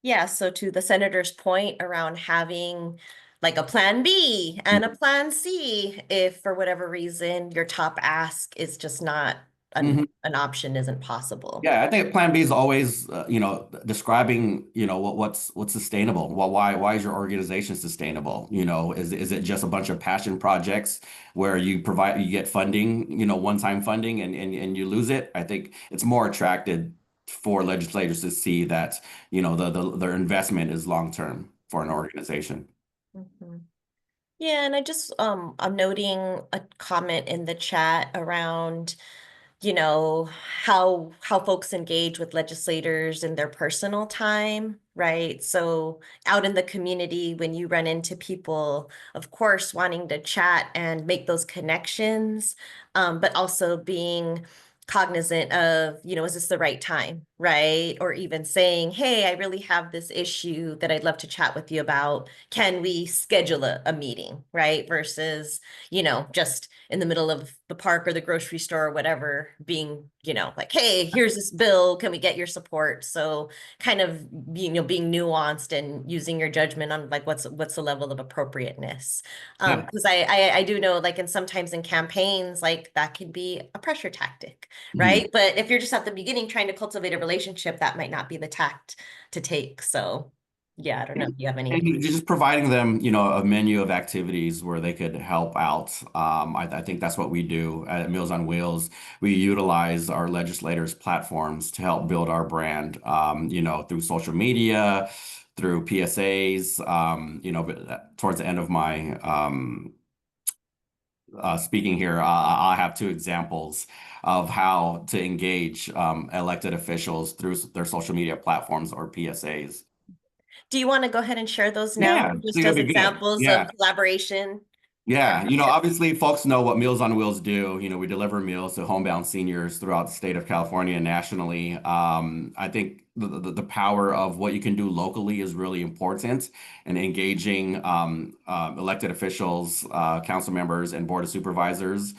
Yeah, so to the senator's point around having like a plan B and a plan C, if for whatever reason your top ask is just not an option, isn't possible. Yeah, I think Plan B is always, describing, what's sustainable. Well, why is your organization sustainable? Is it just a bunch of passion projects where you get funding, one-time funding, and you lose it? I think it's more attracted for legislators to see that, their investment is long-term for an organization. Mhm. Yeah, and I'm noting a comment in the chat around how folks engage with legislators in their personal time, right? So out in the community, when you run into people, of course, wanting to chat and make those connections, but also being cognizant of, is this the right time, right? Or even saying, hey, I really have this issue that I'd love to chat with you about. Can we schedule a meeting, right? Versus, just in the middle of the park or the grocery store or whatever, being, like, hey, here's this bill, can we get your support? So kind of being nuanced and using your judgment on like what's the level of appropriateness. Yeah. Because I do know, like, and sometimes in campaigns, like that can be a pressure tactic, Mhm. right? But if you're just at the beginning trying to cultivate a relationship, that might not be the tact to take. So yeah, I don't know if you have any. And you're just providing them, a menu of activities where they could help out. I think that's what we do at Meals on Wheels. We utilize our legislators' platforms to help build our brand, through social media, through PSAs. But towards the end of my speaking here, I have two examples of how to engage elected officials through their social media platforms or PSAs. Do you want to go ahead and share those now, Yeah, I just think that'd as be good. examples of Yeah. collaboration? Yeah, obviously folks know what Meals on Wheels do. We deliver meals to homebound seniors throughout the state of California and nationally. I think the power of what you can do locally is really important, and engaging elected officials, council members, and board of supervisors.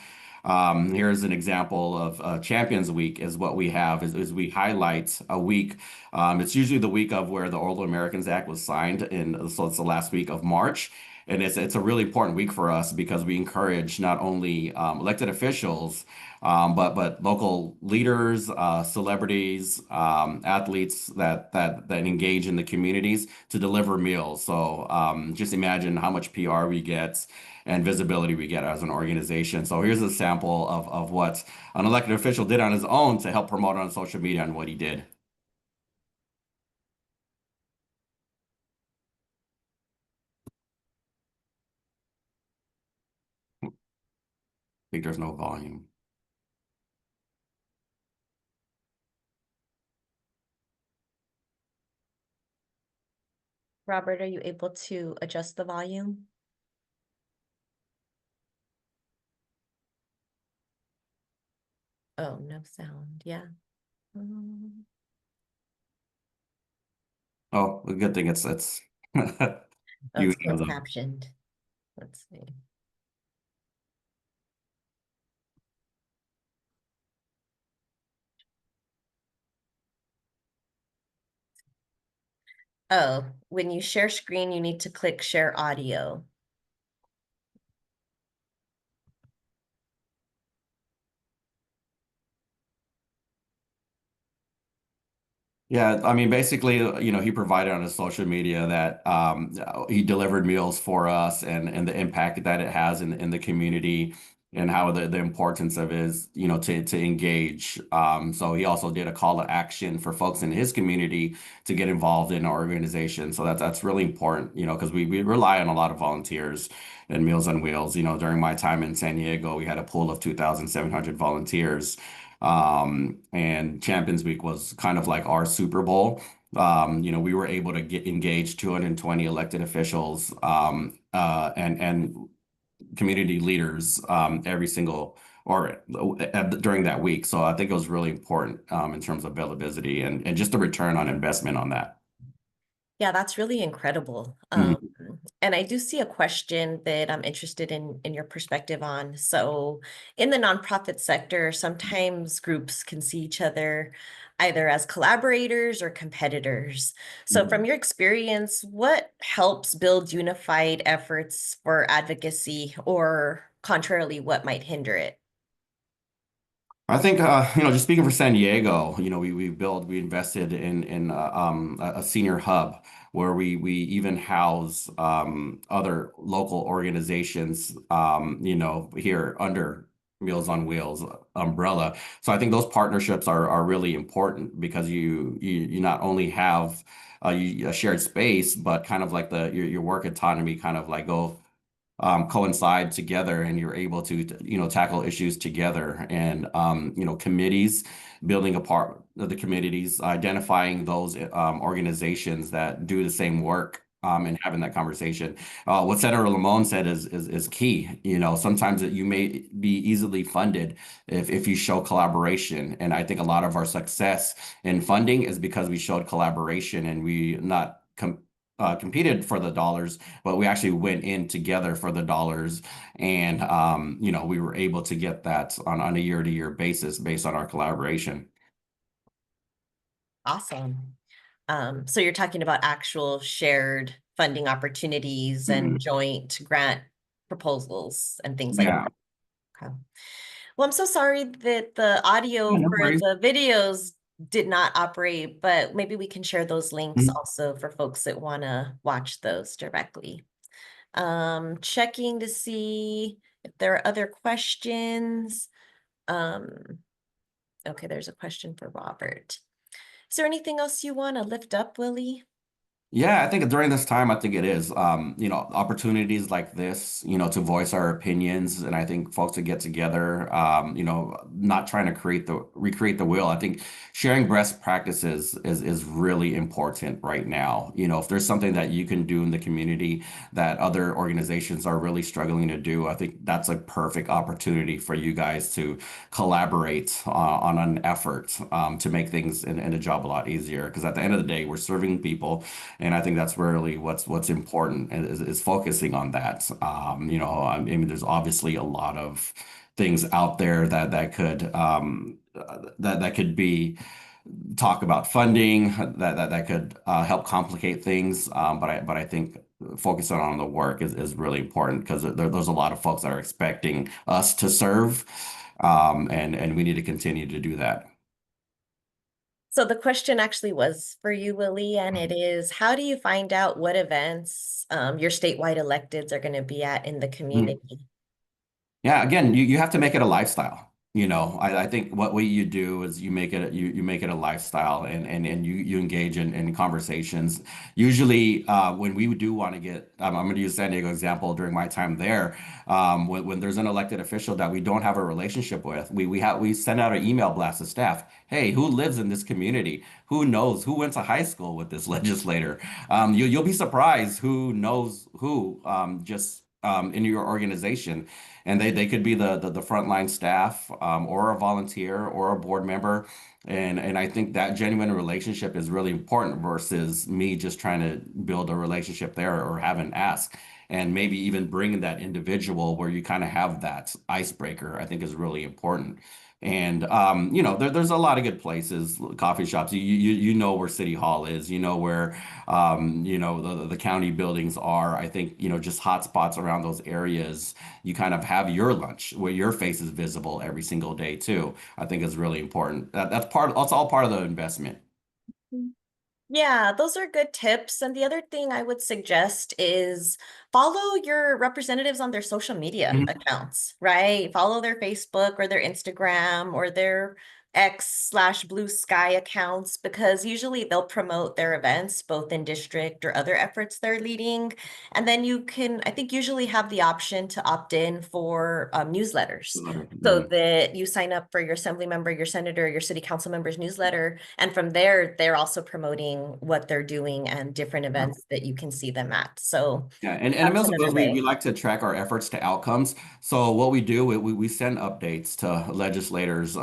Here's an example of Champions Week is what we have is we highlight a week. It's usually the week of where the Older Americans Act was signed, so it's the last week of March. And it's a really important week for us because we encourage not only elected officials, but local leaders, celebrities, athletes that engage in the communities to deliver meals. So just imagine how much PR we get and visibility we get as an organization. So here's a sample of what an elected official did on his own to help promote on social media and what he did. I think there's no volume. Robert, are you able to adjust the volume? Oh, no sound. Yeah. Oh, the good thing it's Oh, you it's have closed the captioned. Let's see. Oh, when you share screen, you need to click share audio. Yeah, I mean, basically, he provided on his social media that he delivered meals for us, and the impact that it has in the community, and how the importance of is, to engage. So he also did a call to action for folks in his community to get involved in our organization. So that's really important, because we rely on a lot of volunteers and Meals on Wheels. During my time in San Diego, we had a pool of 2,700 volunteers. And Champions Week was kind of like our Super Bowl. We were able to get engaged 220 elected officials, and community leaders, every single or during that week. So I think it was really important in terms of availability and just the return on investment on that. Yeah, that's really incredible. Mhm. And I do see a question that I'm interested in your perspective on. So in the nonprofit sector, sometimes groups can see each other either as collaborators or competitors. So from your experience, what helps build unified efforts for advocacy, or contrarily, what might hinder it? I think just speaking for San Diego, we invested in a senior hub where we even house other local organizations, here under Meals on Wheels umbrella. So I think those partnerships are really important because you not only have a shared space, but kind of like your work autonomy kind of like go coincide together, and you're able to tackle issues together, and committees, building a part of the communities, identifying those organizations that do the same work, and having that conversation. What Senator Limón said is key. Sometimes that you may be easily funded if you show collaboration, and I think a lot of our success in funding is because we showed collaboration, and we not competed for the dollars, but we actually went in together for the dollars. And, we were able to get that on a year-to-year basis based on our collaboration. Awesome. So you're talking about actual shared funding opportunities and Mhm. joint grant proposals and things like Yeah. that. Okay. Well, I'm so sorry that the audio Yeah, no for worries. the videos did not operate, but maybe we can share those links Mhm. also for folks that want to watch those directly. Checking to see if there are other questions. Okay, there's a question for Robert. Is there anything else you want to lift up, Willy? Yeah, I think during this time, I think it is, opportunities like this, to voice our opinions. And I think folks to get together, not trying to recreate the wheel. I think sharing best practices is really important right now. If there's something that you can do in the community that other organizations are really struggling to do, I think that's a perfect opportunity for you guys to collaborate on an effort to make things and the job a lot easier. Because at the end of the day, we're serving people. And I think that's really what's important is focusing on that. I mean, there's obviously a lot of things out there that could be talk about funding that could help complicate things. But I think focusing on the work is really important because there's a lot of folks that are expecting us to serve, and we need to continue to do that. So the question actually was for you, Willie, and it is, how do you find out what events your statewide electeds are going to be at in the community? Yeah, again, you have to make it a lifestyle. I think what you do is you make it a lifestyle and you engage in conversations. Usually, when we do want to get, I'm going to use San Diego example during my time there. When there's an elected official that we don't have a relationship with, we send out an email blast to staff. Hey, who lives in this community? Who knows? Who went to high school with this legislator? You'll be surprised who knows who, just in your organization, and they could be the frontline staff, or a volunteer or a board member. And I think that genuine relationship is really important versus me just trying to build a relationship there or have an ask. And maybe even bringing that individual where you kind of have that icebreaker, I think is really important. And there's a lot of good places, coffee shops. You know where City Hall is. You know where the county buildings are. I think just hot spots around those areas. You kind of have your lunch where your face is visible every single day too. I think is really important. That's all part of the investment. Yeah, those are good tips. And the other thing I would suggest is follow your representatives on their social media Mhm. accounts, right? Follow their Facebook or their Instagram or their X/Blue Sky accounts, because usually they'll promote their events both in district or other efforts they're leading. And then you can, I think, usually have the option to opt in for newsletters, so Mhm. that you sign up for your assembly member, your senator, your city council member's newsletter. And from there, they're also promoting what they're doing and different events that you can see them at. So Yeah, and in the that's midst of another those, we way. like to track our efforts to outcomes. So what we do, we send updates to legislators,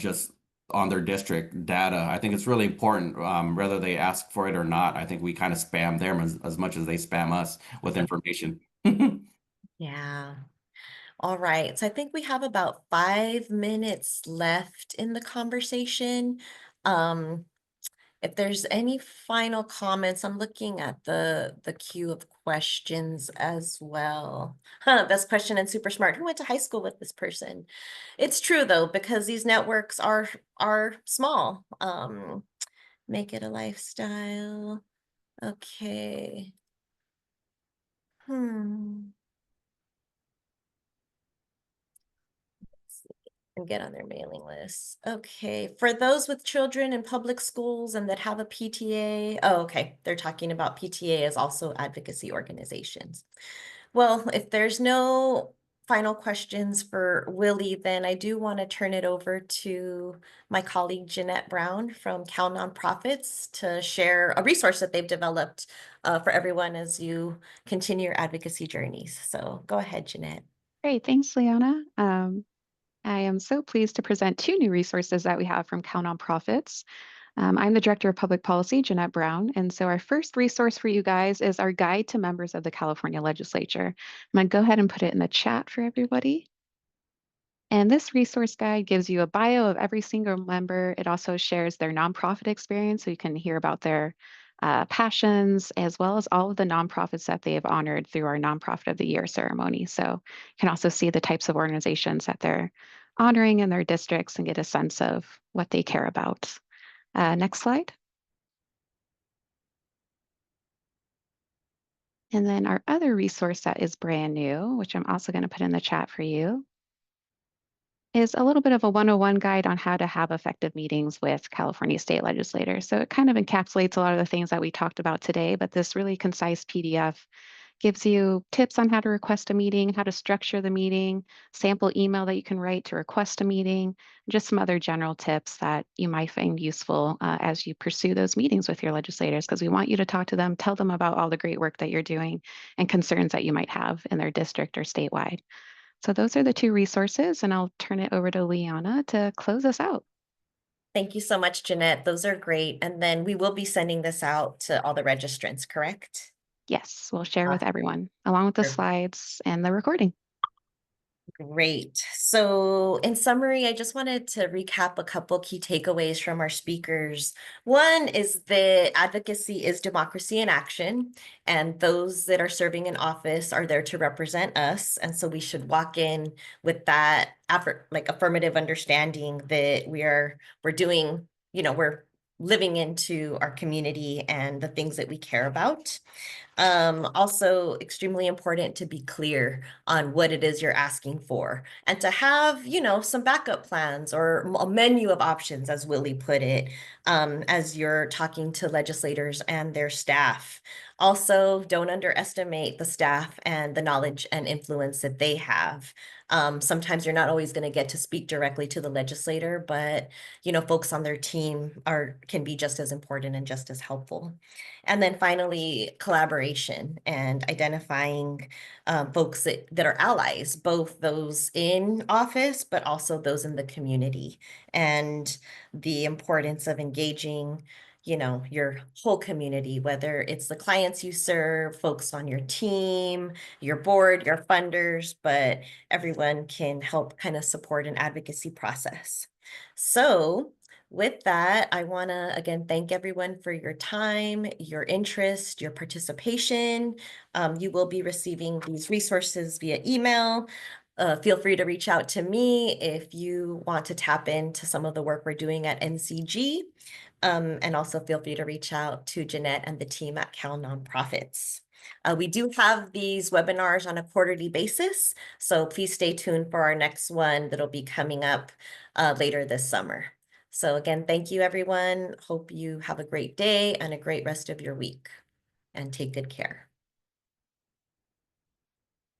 just on their district data. I think it's really important, whether they ask for it or not. I think we kind of spam them as much as they spam us with information. Yeah. All right. So I think we have about 5 minutes left in the conversation. Um, If there's any final comments, I'm looking at the queue of questions as well. Best question and super smart. Who went to high school with this person? It's true though, because these networks are small. Make it a lifestyle. Okay. Hmm. And get on their mailing list. Okay, for those with children in public schools and that have a PTA. Oh, okay, they're talking about PTA as also advocacy organizations. Well, if there's no final questions for Willie, then I do want to turn it over to my colleague Jeanette Brown from CalNonprofits to share a resource that they've developed for everyone as you continue your advocacy journeys. So go ahead, Jeanette. Great, thanks, Liana. I am so pleased to present two new resources that we have from Cal Nonprofits. I'm the Director of Public Policy, Jeanette Brown, and so our first resource for you guys is our Guide to Members of the California Legislature. I'm going to go ahead and put it in the chat for everybody. And this resource guide gives you a bio of every single member. It also shares their nonprofit experience, so you can hear about their passions, as well as all of the nonprofits that they have honored through our Nonprofit of the Year ceremony. So you can also see the types of organizations that they're honoring in their districts and get a sense of what they care about. Next slide. And then our other resource that is brand new, which I'm also going to put in the chat for you, is a little bit of a 101 guide on how to have effective meetings with California state legislators. So it kind of encapsulates a lot of the things that we talked about today, but this really concise PDF gives you tips on how to request a meeting, how to structure the meeting, sample email that you can write to request a meeting, just some other general tips that you might find useful as you pursue those meetings with your legislators, because we want you to talk to them, tell them about all the great work that you're doing and concerns that you might have in their district or statewide. So those are the two resources, and I'll turn it over to Liana to close us out. Thank you so much, Jeanette. Those are great. And then we will be sending this out to all the registrants, correct? Yes, we'll share with everyone, along with the Perfect. slides and the recording. Great. So in summary, I just wanted to recap a couple key takeaways from our speakers. One is that advocacy is democracy in action, and those that are serving in office are there to represent us. And so we should walk in with that affirmative understanding that we're doing, we're living into our community and the things that we care about. Also extremely important to be clear on what it is you're asking for and to have, some backup plans or a menu of options, as Willy put it, as you're talking to legislators and their staff. Also, don't underestimate the staff and the knowledge and influence that they have. Sometimes you're not always going to get to speak directly to the legislator, but folks on their team can be just as important and just as helpful. And then finally, collaboration and identifying folks that are allies, both those in office, but also those in the community, and the importance of engaging your whole community, whether it's the clients you serve, folks on your team, your board, your funders, but everyone can help kind of support an advocacy process. So with that, I want to again thank everyone for your time, your interest, your participation. You will be receiving these resources via email. Feel free to reach out to me if you want to tap into some of the work we're doing at NCG. And also feel free to reach out to Jeanette and the team at CalNonprofits. We do have these webinars on a quarterly basis, so please stay tuned for our next one that'll be coming up later this summer. So again, thank you, everyone. Hope you have a great day and a great rest of your week, and take good care.